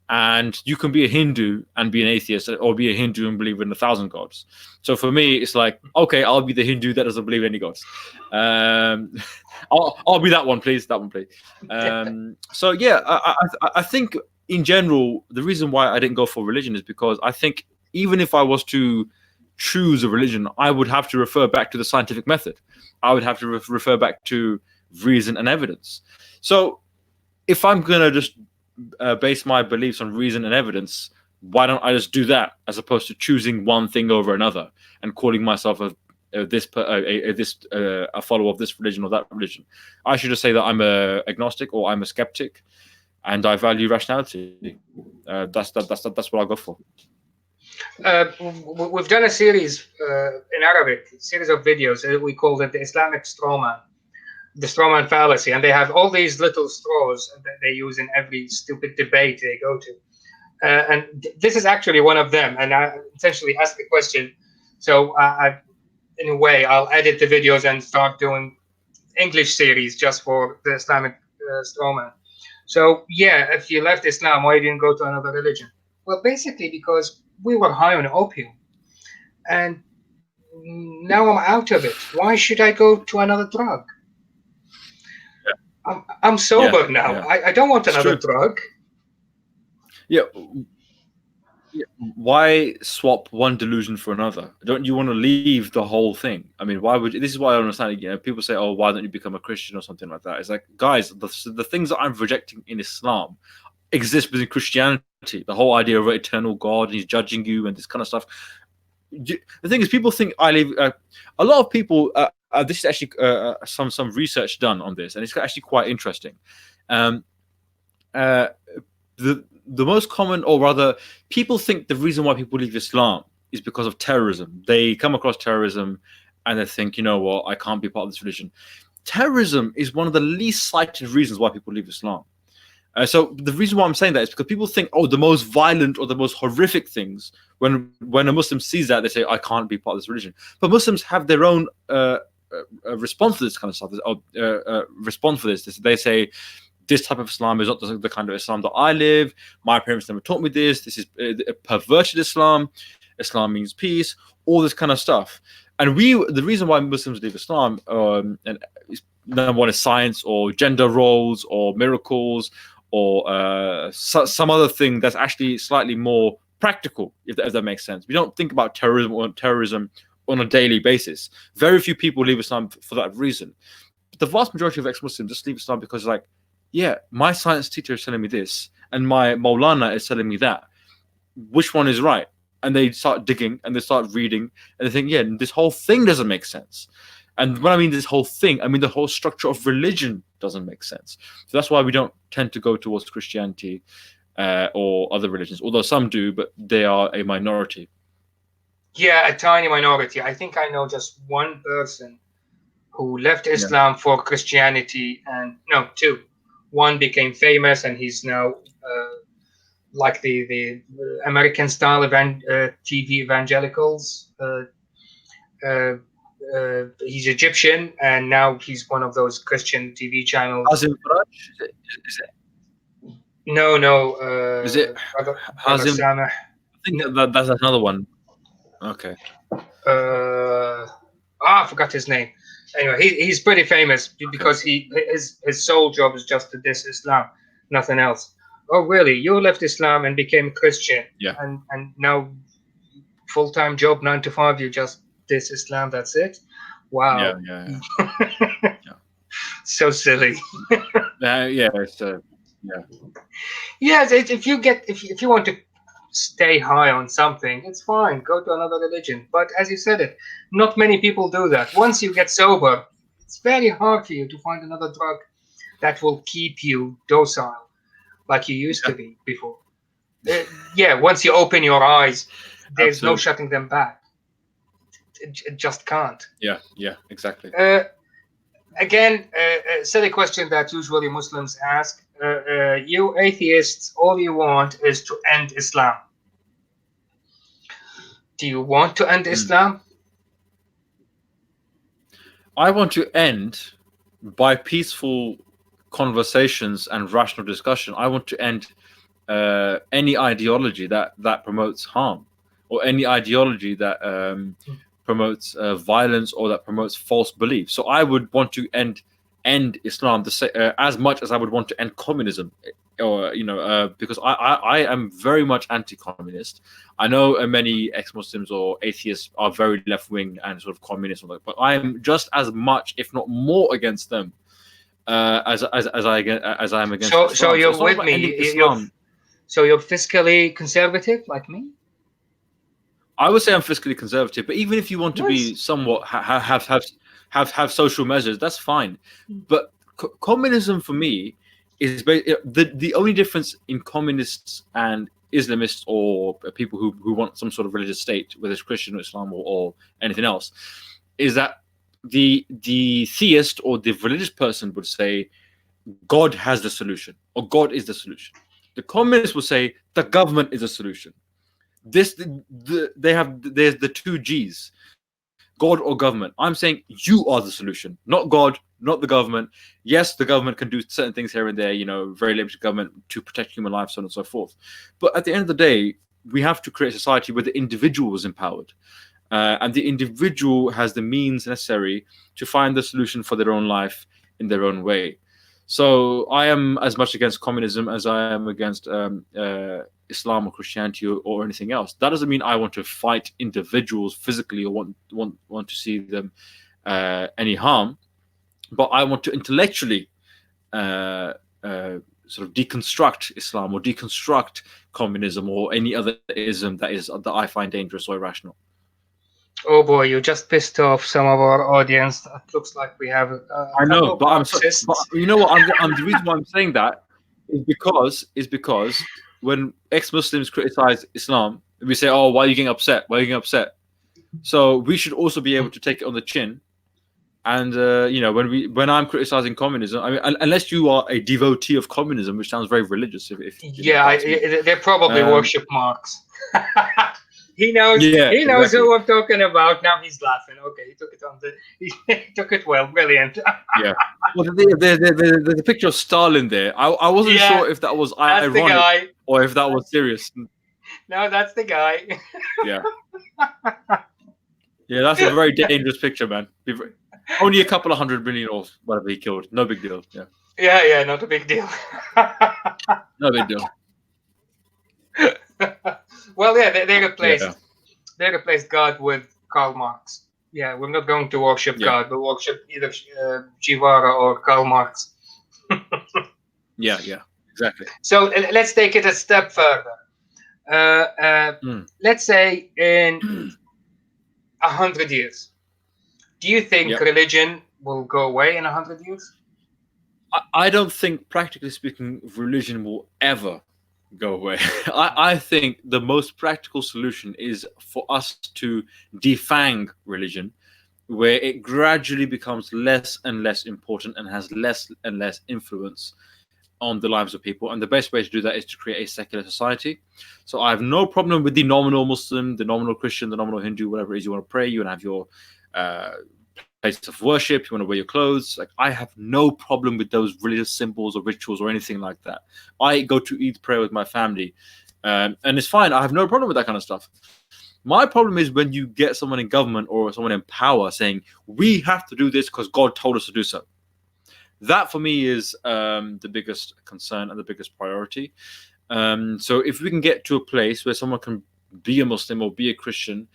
And you can be a Hindu and be an atheist, or be a Hindu and believe in 1,000 gods. So for me, it's like, okay, I'll be the Hindu that doesn't believe in any gods. I'll be that one, please. That one, please. So yeah, I think in general, the reason why I didn't go for religion is because I think even if I was to choose a religion, I would have to refer back to the scientific method. I would have to refer back to reason and evidence. So if I'm gonna just base my beliefs on reason and evidence, why don't I just do that as opposed to choosing one thing over another and calling myself a follower of this religion or that religion? I should just say that I'm a agnostic or I'm a skeptic, and I value rationality. That's what I'll go for. We've done a series in Arabic, a series of videos. We call it the Islamic strawman, the strawman fallacy, and they have all these little straws that they use in every stupid debate they go to. And this is actually one of them. And I essentially ask the question. So in a way, I'll edit the videos and start doing English series just for the Islamic strawman. So yeah, if you left Islam, why didn't you go to another religion? Well, basically because we were high on opium, and now I'm out of it. Why should I go to another drug? I'm Yeah, sober now. yeah, I don't want it's another true. drug. Yeah, Yeah, why swap one delusion for another? Don't you want to leave the whole thing? I mean, why would you? This is why I don't understand. You know, people say, "Oh, why don't you become a Christian or something like that?" It's like, guys, the things that I'm rejecting in Islam exist within Christianity. The whole idea of an eternal God and He's judging you and this kind of stuff. The thing is, people think I live. A lot of people. This is actually some research done on this, and it's actually quite interesting. Um, uh, the most common, or rather, people think the reason why people leave Islam is because of terrorism. They come across terrorism, and they think, you know what, I can't be part of this religion. Terrorism is one of the least cited reasons why people leave Islam. So the reason why I'm saying that is because people think, oh, the most violent or the most horrific things. When a Muslim sees that, they say, I can't be part of this religion. But Muslims have their own response to this kind of stuff. Response for this. They say, this type of Islam is not the kind of Islam that I live. My parents never taught me this. This is a perverted Islam. Islam means peace. All this kind of stuff. And the reason why Muslims leave Islam, and number one is science or gender roles or miracles or some other thing that's actually slightly more practical, if that makes sense. We don't think about terrorism on a daily basis. Very few people leave Islam for that reason. But the vast majority of ex-Muslims just leave Islam because, like, yeah, my science teacher is telling me this, and my Maulana is telling me that. Which one is right? And they start digging and they start reading, and they think, yeah, this whole thing doesn't make sense. And when I mean this whole thing, I mean the whole structure of religion doesn't make sense. So that's why we don't tend to go towards Christianity or other religions, although some do, but they are a minority. Yeah, a tiny minority. I think I know just one person who left Islam for Christianity, and no, two. One became famous, and he's now like the American style TV evangelicals. He's Egyptian, and now he's one of those Christian TV channels. Hazim Faraj? Is it? No, no. Is it Hazim? I think that's another one. Okay. I forgot his name. Anyway, he's pretty famous because his sole job is just to diss Islam, nothing else. Oh, really? You left Islam and became a Christian, Yeah. and now full-time job, 9 to 5. You just diss Islam. That's it. Wow. Yeah. So silly. Yeah. It's yeah. Yeah. If you want to stay high on something, it's fine. Go to another religion. But as you said it, not many people do that. Once you get sober, it's very hard for you to find another drug that will keep you docile like you used to be before. Once you open your eyes, there's no shutting them back. It just can't. Yeah, exactly. Again, a silly question that usually Muslims ask. You atheists, all you want is to end Islam. Do you want to end Islam? I want to end by peaceful conversations and rational discussion. I want to end any ideology that promotes harm, or any ideology that promotes violence, or that promotes false beliefs. So I would want to end Islam as much as I would want to end communism, or because I am very much anti-communist. I know many ex-Muslims or atheists are very left-wing and sort of communist, but I am just as much, if not more, against them as I am against Islam. So you're with me. So you're fiscally conservative like me? I would say I'm fiscally conservative, but even if you want to be somewhat have social measures, that's fine. But communism for me is the only difference in communists and Islamists, or people who want some sort of religious state, whether it's Christian or Islam or anything else, is that the theist or the religious person would say God has the solution, or God is the solution. The communist will say the government is a solution. There's the two G's, God or government. I'm saying you are the solution, not God, not the government. Yes, the government can do certain things here and there, very limited government to protect human life, so on and so forth. But at the end of the day, we have to create a society where the individual is empowered. And the individual has the means necessary to find the solution for their own life in their own way. So I am as much against communism as I am against Islam or Christianity or anything else. That doesn't mean I want to fight individuals physically or want to see them any harm, but I want to intellectually uh, sort of deconstruct Islam or deconstruct communism or any other ism that I find dangerous or irrational. Oh boy, you just pissed off some of our audience. It looks like we have a I couple know, of but but Marxists. you know what? I'm the reason why I'm saying that is because when ex-Muslims criticize Islam, we say, "Oh, why are you getting upset? Why are you getting upset?" So we should also be able to take it on the chin. And when I'm criticizing communism, I mean, unless you are a devotee of communism, which sounds very religious, if Yeah, you ask me. they probably worship Marx. He knows. Yeah, He knows exactly. who I'm talking about. Now he's laughing. Okay, he took it on the. He took it well. Brilliant. Yeah. Well, there's a picture of Stalin there. I wasn't Yeah, sure if that was that's the ironic guy. or if that was serious. No, that's the guy. Yeah. Yeah, that's a very dangerous picture, man. Only a couple of 100 million or whatever he killed. No big deal. Yeah. Yeah, not a big deal. No big deal. Well, yeah, they Yeah. replaced God with Karl Marx. Yeah, we're not going to worship Yeah. God. We'll worship either Jivara or Karl Marx. Yeah. Exactly. So let's take it a step further. Let's say in 100 years, do you think Yep. religion will go away in 100 years? I don't think, practically speaking, religion will ever go away. I think the most practical solution is for us to defang religion, where it gradually becomes less and less important and has less and less influence on the lives of people. And the best way to do that is to create a secular society. So I have no problem with the nominal Muslim, the nominal Christian, the nominal Hindu, whatever it is you want to pray. You want to have your place of worship. You want to wear your clothes. Like, I have no problem with those religious symbols or rituals or anything like that. I go to Eid prayer with my family, and it's fine. I have no problem with that kind of stuff. My problem is when you get someone in government or someone in power saying, we have to do this because God told us to do so. That for me is the biggest concern and the biggest priority. So if we can get to a place where someone can be a Muslim or be a Christian,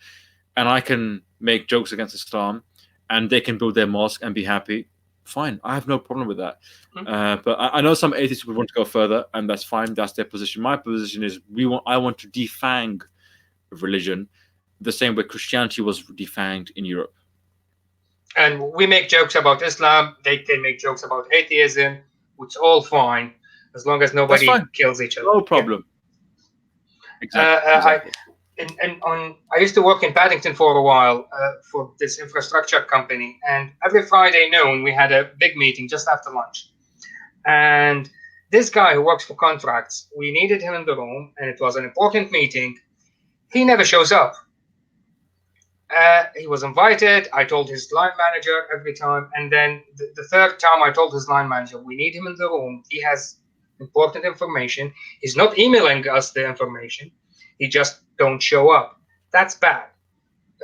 and I can make jokes against Islam, and they can build their mosque and be happy, fine. I have no problem with that. But I know some atheists would want to go further, and that's fine. That's their position. My position is I want to defang religion the same way Christianity was defanged in Europe. And we make jokes about Islam. They can make jokes about atheism. It's all fine as long as nobody kills each other. No problem. Yeah. Exactly. I used to work in Paddington for a while for this infrastructure company, and every Friday noon we had a big meeting just after lunch. And this guy who works for contracts, we needed him in the room, and it was an important meeting. He never shows up. He was invited. I told his line manager every time, and then the third time I told his line manager, we need him in the room. He has important information. He's not emailing us the information. He just don't show up. That's bad.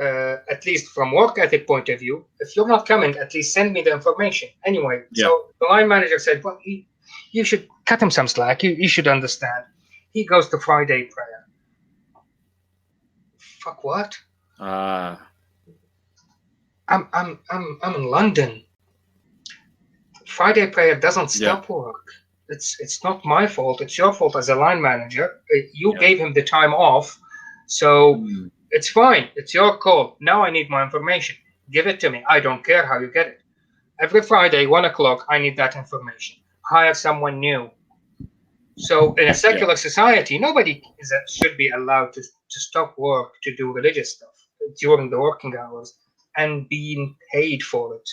At least from work ethic point of view, if you're not coming, at least send me the information. Anyway, so the line manager said, well, you should cut him some slack. You should understand. He goes to Friday prayer. Fuck what? I'm in London. Friday prayer doesn't stop work. It's not my fault. It's your fault as a line manager. You gave him the time off, so it's fine. It's your call. Now I need my information. Give it to me. I don't care how you get it. Every Friday, 1:00, I need that information. Hire someone new. So in a secular society, nobody should be allowed to stop work to do religious stuff during the working hours and being paid for it.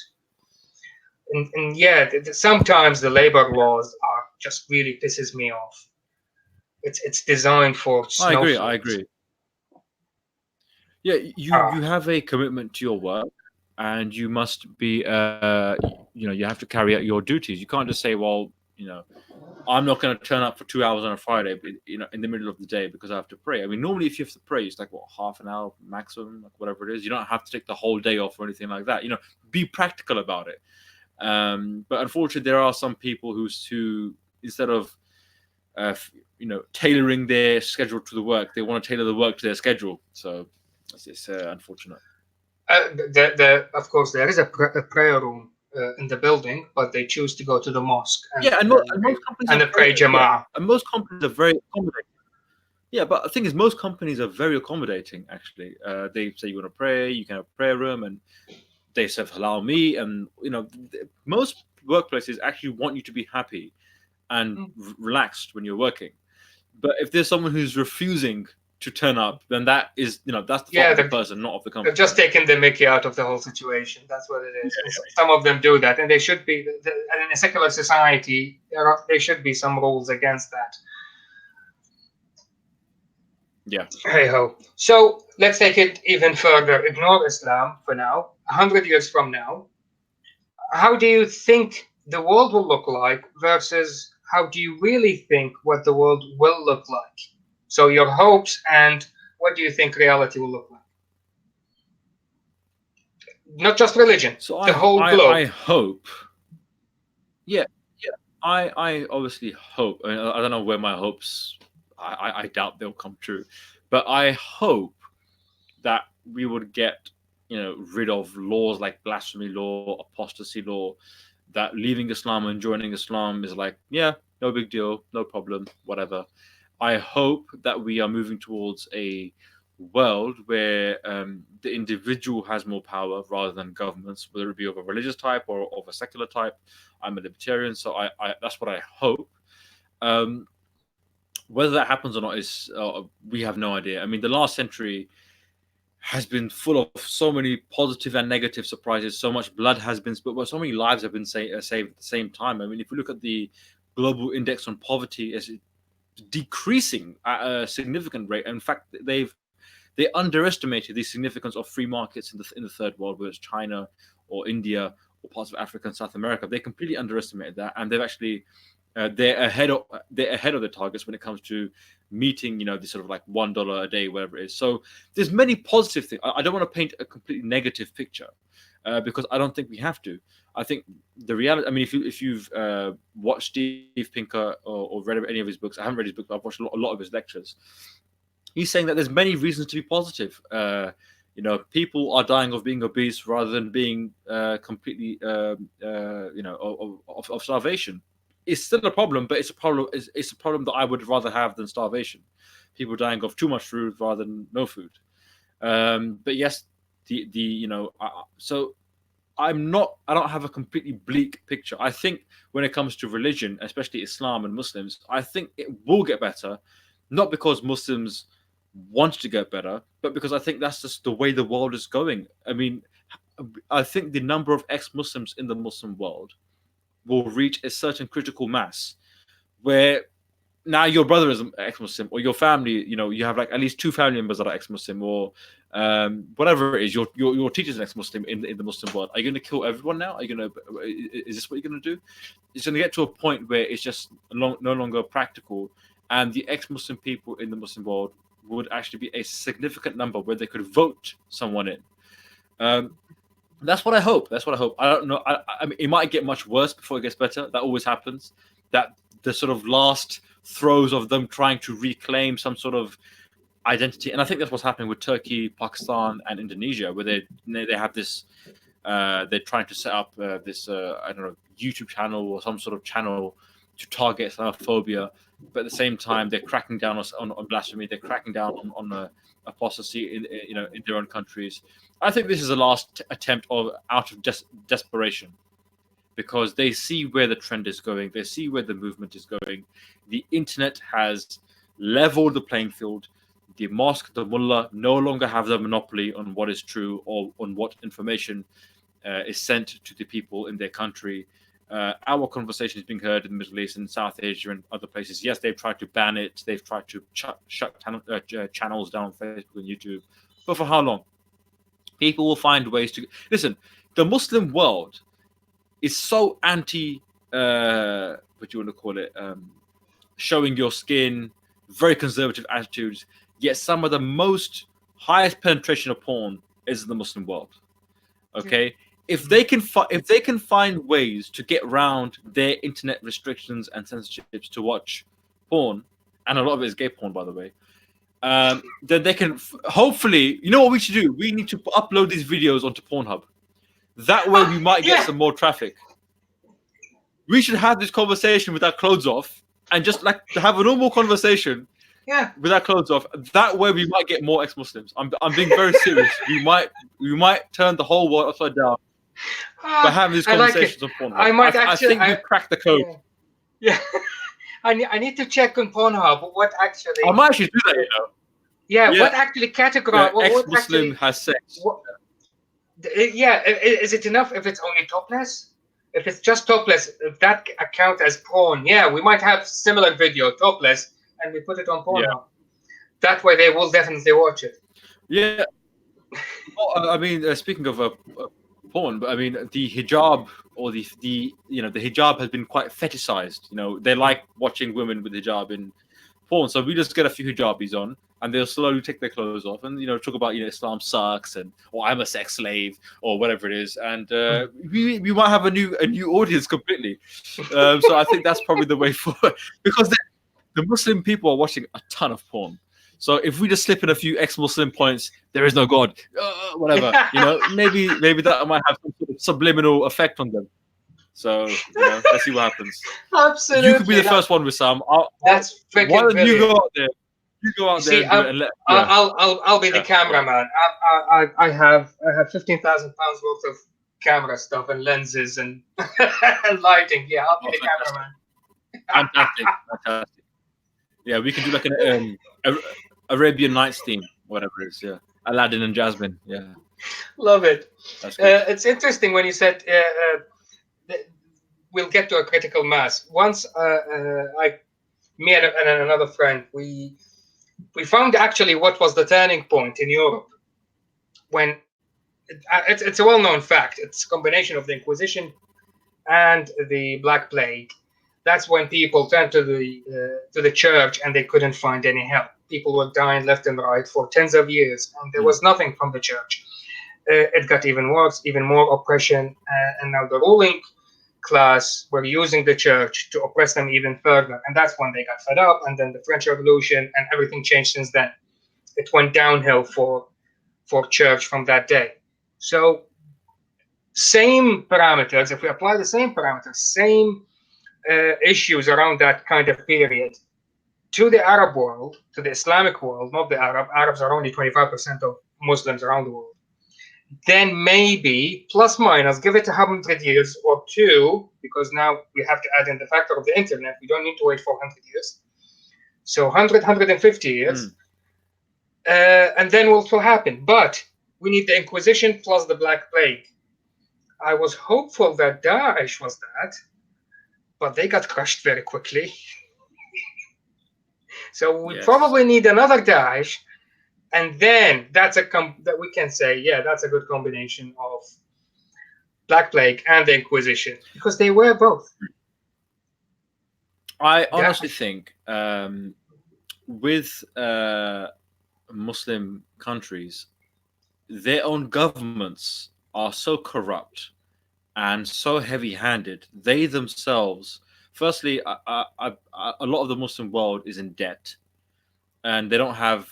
And yeah, sometimes the labor laws are just really pisses me off. It's designed for snowflakes. I agree. Yeah, you have a commitment to your work, and you must be you have to carry out your duties. You can't just say, well, I'm not going to turn up for 2 hours on a Friday, in the middle of the day because I have to pray. I mean, normally if you have to pray, it's like half an hour maximum, like whatever it is. You don't have to take the whole day off or anything like that. Be practical about it. But unfortunately, there are some people who instead of tailoring their schedule to the work. They want to tailor the work to their schedule. So it's unfortunate. Of course, there is a prayer room in the building, but they choose to go to the mosque Yeah, and most companies are pray Jama'ah. and most companies are very accommodating. Yeah, but the thing is, most companies are very accommodating. Actually, they say you want to pray, you can have a prayer room, and they serve halal meat, and most workplaces actually want you to be happy and relaxed when you're working. But if there's someone who's refusing to turn up, then that's the fault of the person, not of the company. They've just taken the mickey out of the whole situation. That's what it is. Some of them do that, and they should be. And in a secular society, there should be some rules against that. Yeah. Hey ho. So let's take it even further. Ignore Islam for now. 100 years from now, how do you think the world will look like versus how do you really think what the world will look like? So your hopes and what do you think reality will look like? Not just religion, So the whole globe. I hope. Yeah, I obviously hope. I don't know where my hopes. I doubt they'll come true, but I hope that we would get rid of laws like blasphemy law, apostasy law, that leaving Islam and joining Islam is like, yeah, no big deal, no problem, whatever. I hope that we are moving towards a world where the individual has more power rather than governments, whether it be of a religious type or of a secular type. I'm a libertarian, so I that's what I hope. Um, whether that happens or not is we have no idea. I mean, the last century has been full of so many positive and negative surprises. So much blood has been spilled, but so many lives have been saved at the same time. I mean, if you look at the global index on poverty, it's decreasing at a significant rate. In fact, they underestimated the significance of free markets in the third world, whether it's China or India or parts of Africa and South America. They completely underestimated that, and they've actually they're ahead of the targets when it comes to meeting this sort of like $1 a day, whatever it is. So there's many positive things. I don't want to paint a completely negative picture because I don't think we have to. I think the reality. I mean, if you've watched Steve Pinker or read any of his books, I haven't read his book, but I've watched a lot of his lectures. He's saying that there's many reasons to be positive. People are dying of being obese rather than being completely, of starvation. It's still a problem, but it's a problem. It's a problem that I would rather have than starvation. People dying of too much food rather than no food. But yes, so I don't have a completely bleak picture. I think when it comes to religion, especially Islam and Muslims, I think it will get better, not because Muslims want to get better, but because I think that's just the way the world is going. I mean, I think the number of ex-Muslims in the Muslim world will reach a certain critical mass where now your brother is ex-Muslim, or your family, you have like at least two family members that are ex-Muslim, or whatever it is. Your teacher's an ex-Muslim in the Muslim world. Are you going to kill everyone now? Are you going to? Is this what you're going to do? It's going to get to a point where it's just no longer practical, and the ex-Muslim people in the Muslim world would actually be a significant number where they could vote someone in. That's what I hope. I don't know. I mean, it might get much worse before it gets better. That always happens. That the sort of last throes of them trying to reclaim some sort of identity, and I think that's what's happening with Turkey, Pakistan, and Indonesia, where they have this. They're trying to set up this I don't know, YouTube channel or some sort of channel to target Islamophobia, but at the same time they're cracking down on blasphemy. They're cracking down on apostasy in their own countries. I think this is the last attempt out of desperation, because they see where the trend is going. They see where the movement is going. The internet has leveled the playing field. The mosque, the mullah, no longer have the monopoly on what is true or on what information is sent to the people in their country. Our conversation is being heard in the Middle East and South Asia and other places. Yes, they've tried to ban it. They've tried to shut channels down on Facebook and YouTube. But for how long? People will find ways to... Listen, the Muslim world is so anti... what do you want to call it? Showing your skin, very conservative attitudes. Yet some of the most highest penetration of porn is in the Muslim world. Okay? Yeah. If they can find ways to get around their internet restrictions and censorships to watch porn, and a lot of it is gay porn, by the way, then they can hopefully, you know what we should do? We need to upload these videos onto Pornhub. That way, we might get Yeah. some more traffic. We should have this conversation with our clothes off, and just like to have a normal conversation Yeah. with our clothes off. That way, we might get more ex-Muslims. I'm being very serious. We might turn the whole world upside down by having these I like it. conversations on Pornhub. I might I actually. think we've cracked the code. Yeah. I need to check on Pornhub what actually. I might actually do that. You know. Yeah. Yeah. What actually categorize? What Ex-Muslim actually has sex. Yeah. Is it enough if it's only topless? If it's just topless, if that account as porn, yeah, we might have similar video topless, and we put it on Pornhub. Yeah. That way, they will definitely watch it. Yeah. Well, I mean, speaking of porn, but I mean the hijab or the the hijab has been quite fetishized. You know, they like watching women with hijab in porn, so we just get a few hijabis on, and they'll slowly take their clothes off and talk about Islam sucks or I'm a sex slave or whatever it is, and we might have a new audience completely. So I think that's probably the way forward, because the Muslim people are watching a ton of porn. So if we just slip in a few ex-Muslim points, there is no God, whatever, maybe that might have some sort of subliminal effect on them. So let's see what happens. Absolutely. You could be the first one with some. That's freaking Why don't you brilliant. go out there? You go out there and let. I'll be the cameraman. I have 15,000 pounds worth of camera stuff and lenses and and lighting. Yeah, I'll be the cameraman. Fantastic. Yeah, we can do like an Arabian Nights theme, whatever it is. Yeah, Aladdin and Jasmine. Yeah, love it. That's good. It's interesting when you said we'll get to a critical mass. Once, me and another friend, we found actually what was the turning point in Europe when it's a well-known fact. It's a combination of the Inquisition and the Black Plague. That's when people turned to the church and they couldn't find any help. People were dying left and right for tens of years, and there was nothing from the church. It got even worse, even more oppression, and now the ruling class were using the church to oppress them even further. And that's when they got fed up, and then the French Revolution, and everything changed since then. It went downhill for church from that day. So same parameters, if we apply the same parameters, same issues around that kind of period to the Arab world, to the Islamic world, not the Arab. Arabs are only 25% of Muslims around the world. Then maybe, plus minus, give it 100 years or two, because now we have to add in the factor of the internet. We don't need to wait for 100 years. So 100, 150 years. And then what will happen? But we need the Inquisition plus the Black Plague. I was hopeful that Daesh was that, but they got crushed very quickly. So we probably need another Daesh, and then that's that we can say, yeah, that's a good combination of Black Plague and the Inquisition, because they were both. I honestly think with Muslim countries, their own governments are so corrupt and so heavy-handed. They themselves, firstly, a lot of the Muslim world is in debt, and they don't have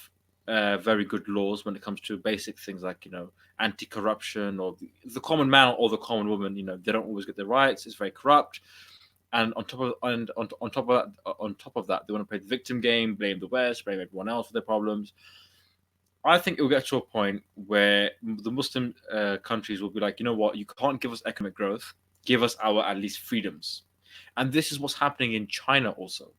very good laws when it comes to basic things like anti-corruption, or the common man or the common woman. They don't always get their rights. It's very corrupt, and on top of that, they want to play the victim game, blame the West, blame everyone else for their problems. I think it will get to a point where the Muslim countries will be like, you know what, you can't give us economic growth, give us our at least freedoms. And this is what's happening in China also.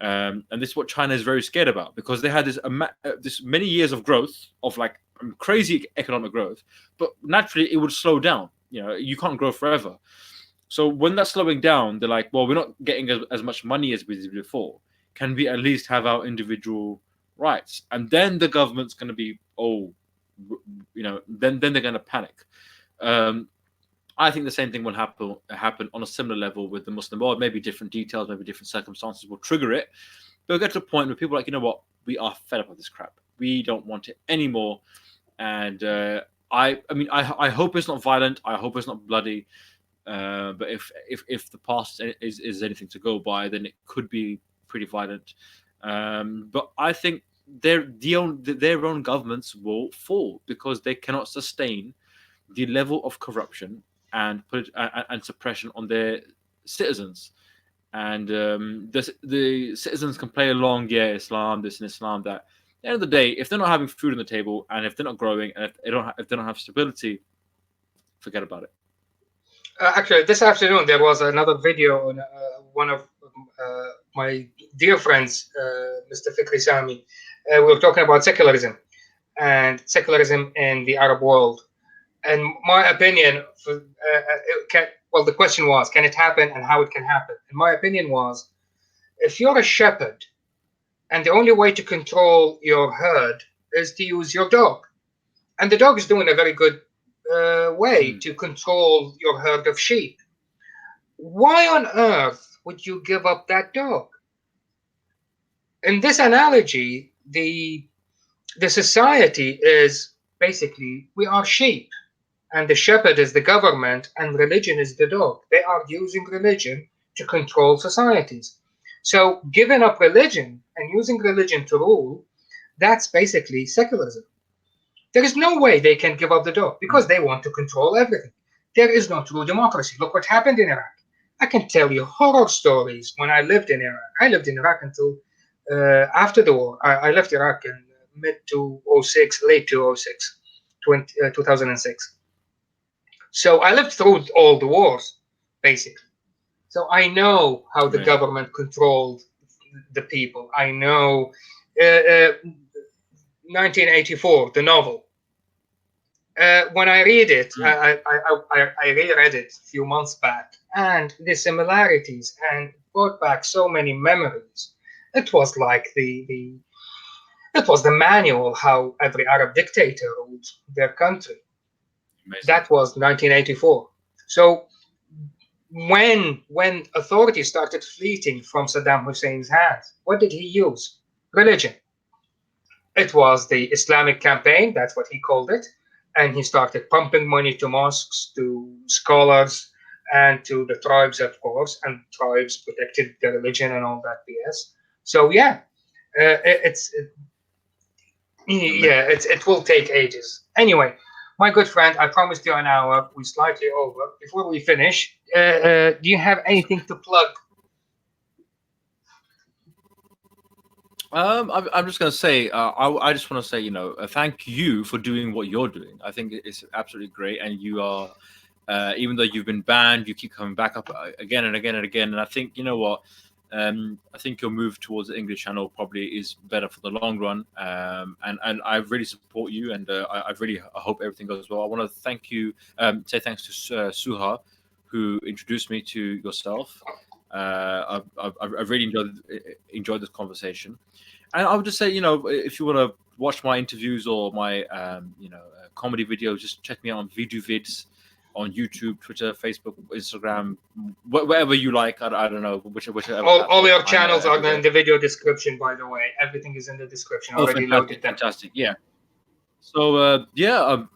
And this is what China is very scared about, because they had this many years of growth, of like crazy economic growth, but naturally it would slow down. You can't grow forever. So when that's slowing down, they're like, well, we're not getting as much money as we did before. Can we at least have our individual rights? And then the government's going to be, then they're going to panic. I think the same thing will happen on a similar level with the Muslim world. Maybe different details, maybe different circumstances will trigger it. But we'll get to a point where people are like, you know what, we are fed up with this crap. We don't want it anymore. And I hope it's not violent. I hope it's not bloody. But if the past is anything to go by, then it could be pretty violent. But I think their own governments will fall because they cannot sustain the level of corruption and suppression on their citizens. And the citizens can play along, yeah, Islam, this and Islam that. At the end of the day, if they're not having food on the table, and if they're not growing, and if they don't have stability, forget about it. Actually, this afternoon there was another video on one of my dear friends, Mr. Fikri Sami. We were talking about secularism and secularism in the Arab world. And my opinion, well, the question was, can it happen and how it can happen? And my opinion was, if you're a shepherd and the only way to control your herd is to use your dog, and the dog is doing a very good way to control your herd of sheep, why on earth would you give up that dog? In this analogy, the society is basically, we are sheep, and the shepherd is the government, and religion is the dog. They are using religion to control societies. So giving up religion and using religion to rule, that's basically secularism. There is no way they can give up the dog because they want to control everything. There is no true democracy. Look what happened in Iraq. I can tell you horror stories when I lived in Iraq. I lived in Iraq until after the war. I left Iraq in mid 2006, late 2006, 2006. So I lived through all the wars, basically. So I know how the government controlled the people. I know 1984, the novel. When I read it, I reread it a few months back, and the similarities and brought back so many memories. It was like it was the manual how every Arab dictator ruled their country. Amazing. That was 1984. So when authority started fleeting from Saddam Hussein's hands, what did he use? Religion. It was the Islamic campaign, that's what he called it. And he started pumping money to mosques, to scholars, and to the tribes, of course. And tribes protected their religion and all that BS. So yeah, it will take ages. Anyway, my good friend, I promised you an hour. We're slightly over. Before we finish, do you have anything to plug? I'm just going to say, I just want to say, thank you for doing what you're doing. I think it's absolutely great. And you are, even though you've been banned, you keep coming back up again and again and again. And I think, you know what, I think your move towards the English channel probably is better for the long run. And I really support you. And I hope everything goes well. I want to thank you, say thanks to Suha, who introduced me to yourself. I've really enjoyed this conversation. And I would just say, if you want to watch my interviews or my, comedy videos, just check me out on Vids on YouTube, Twitter, Facebook, Instagram, whatever you like. I don't know, whichever. All your channels are in the video description, by the way. Everything is in the description. Already loaded them. Fantastic, yeah. So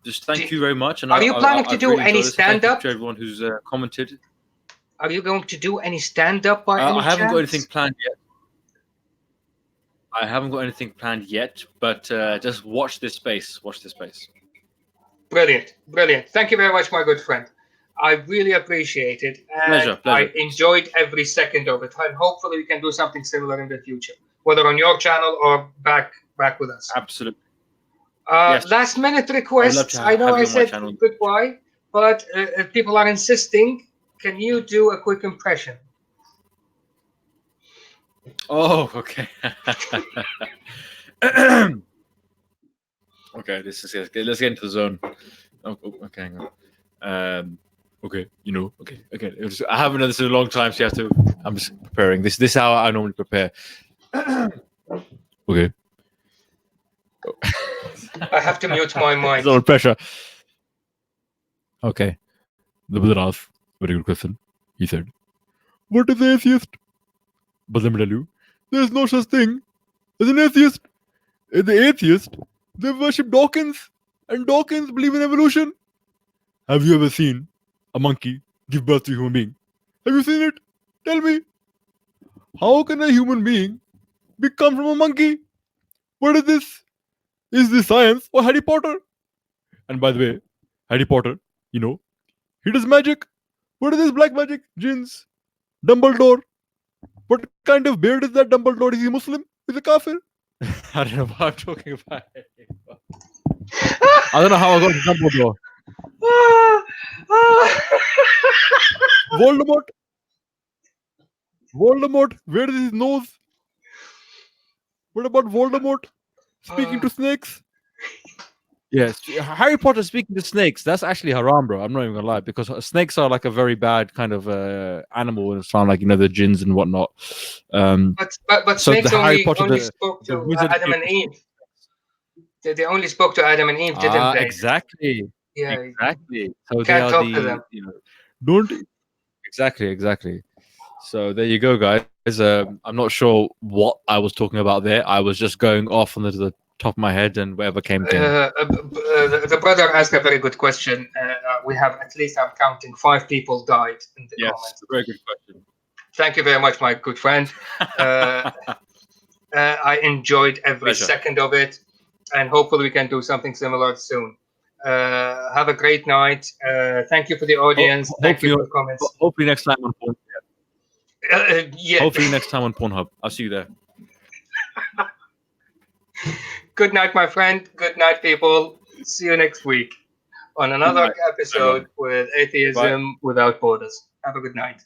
just thank you very much. And are you planning to do any stand-up? To everyone who's commented. Are you going to do any stand-up by any chance? I haven't got anything planned yet. But just watch this space. Brilliant. Thank you very much, my good friend. I really appreciate it. And pleasure. I enjoyed every second of it. And hopefully we can do something similar in the future, whether on your channel or back with us. Absolutely. Yes. Last minute requests. I know I said goodbye, but if people are insisting, can you do a quick impression? Oh, okay. Okay, let's get into the zone. Okay, hang on. Okay, okay. I haven't done this in a long time, so I'm just preparing. This is how I normally prepare. Okay. I have to mute my mic. It's a lot of pressure. Okay. The Buddha, very good question. He said, "What is atheist?" But let me tell you, there's no such thing as an atheist. The atheist, they worship Dawkins, and Dawkins believe in evolution. Have you ever seen a monkey give birth to a human being? Have you seen it? Tell me. How can a human being become from a monkey? What is this? Is this science or Harry Potter? And by the way, Harry Potter, you know, he does magic. What is this black magic? Jinns. Dumbledore. What kind of beard is that Dumbledore? Is he Muslim? Is he kafir? I don't know what I'm talking about. I don't know how I got to Dumbledore. Voldemort. Voldemort. Where is his nose? What about Voldemort speaking to snakes? Yes, Harry Potter speaking to snakes. That's actually haram, bro. I'm not even gonna lie, because snakes are like a very bad kind of animal, and it's found like the jinns and whatnot. But So the snakes Harry only Potter, only spoke the to wizard Adam came and Eve. They only spoke to Adam and Eve, didn't they? exactly, Yeah, exactly. So they can't are talk to them. don't exactly. So there you go, guys. I'm not sure what I was talking about there. I was just going off on the top of my head, and whatever came. The brother asked a very good question. We have, at least I'm counting, 5 people died in the Yes, comments. very good question. Thank you very much, my good friend. I enjoyed every Pleasure. second of it, and hopefully we can do something similar soon. Have a great night. Thank you for the audience. Thank you for the comments. Hopefully next time on Pornhub. Yeah. Hopefully next time on Pornhub. I'll see you there. Good night, my friend. Good night, people. See you next week on another episode with Atheism Without Borders. Have a good night.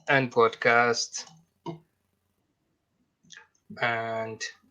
And podcast. And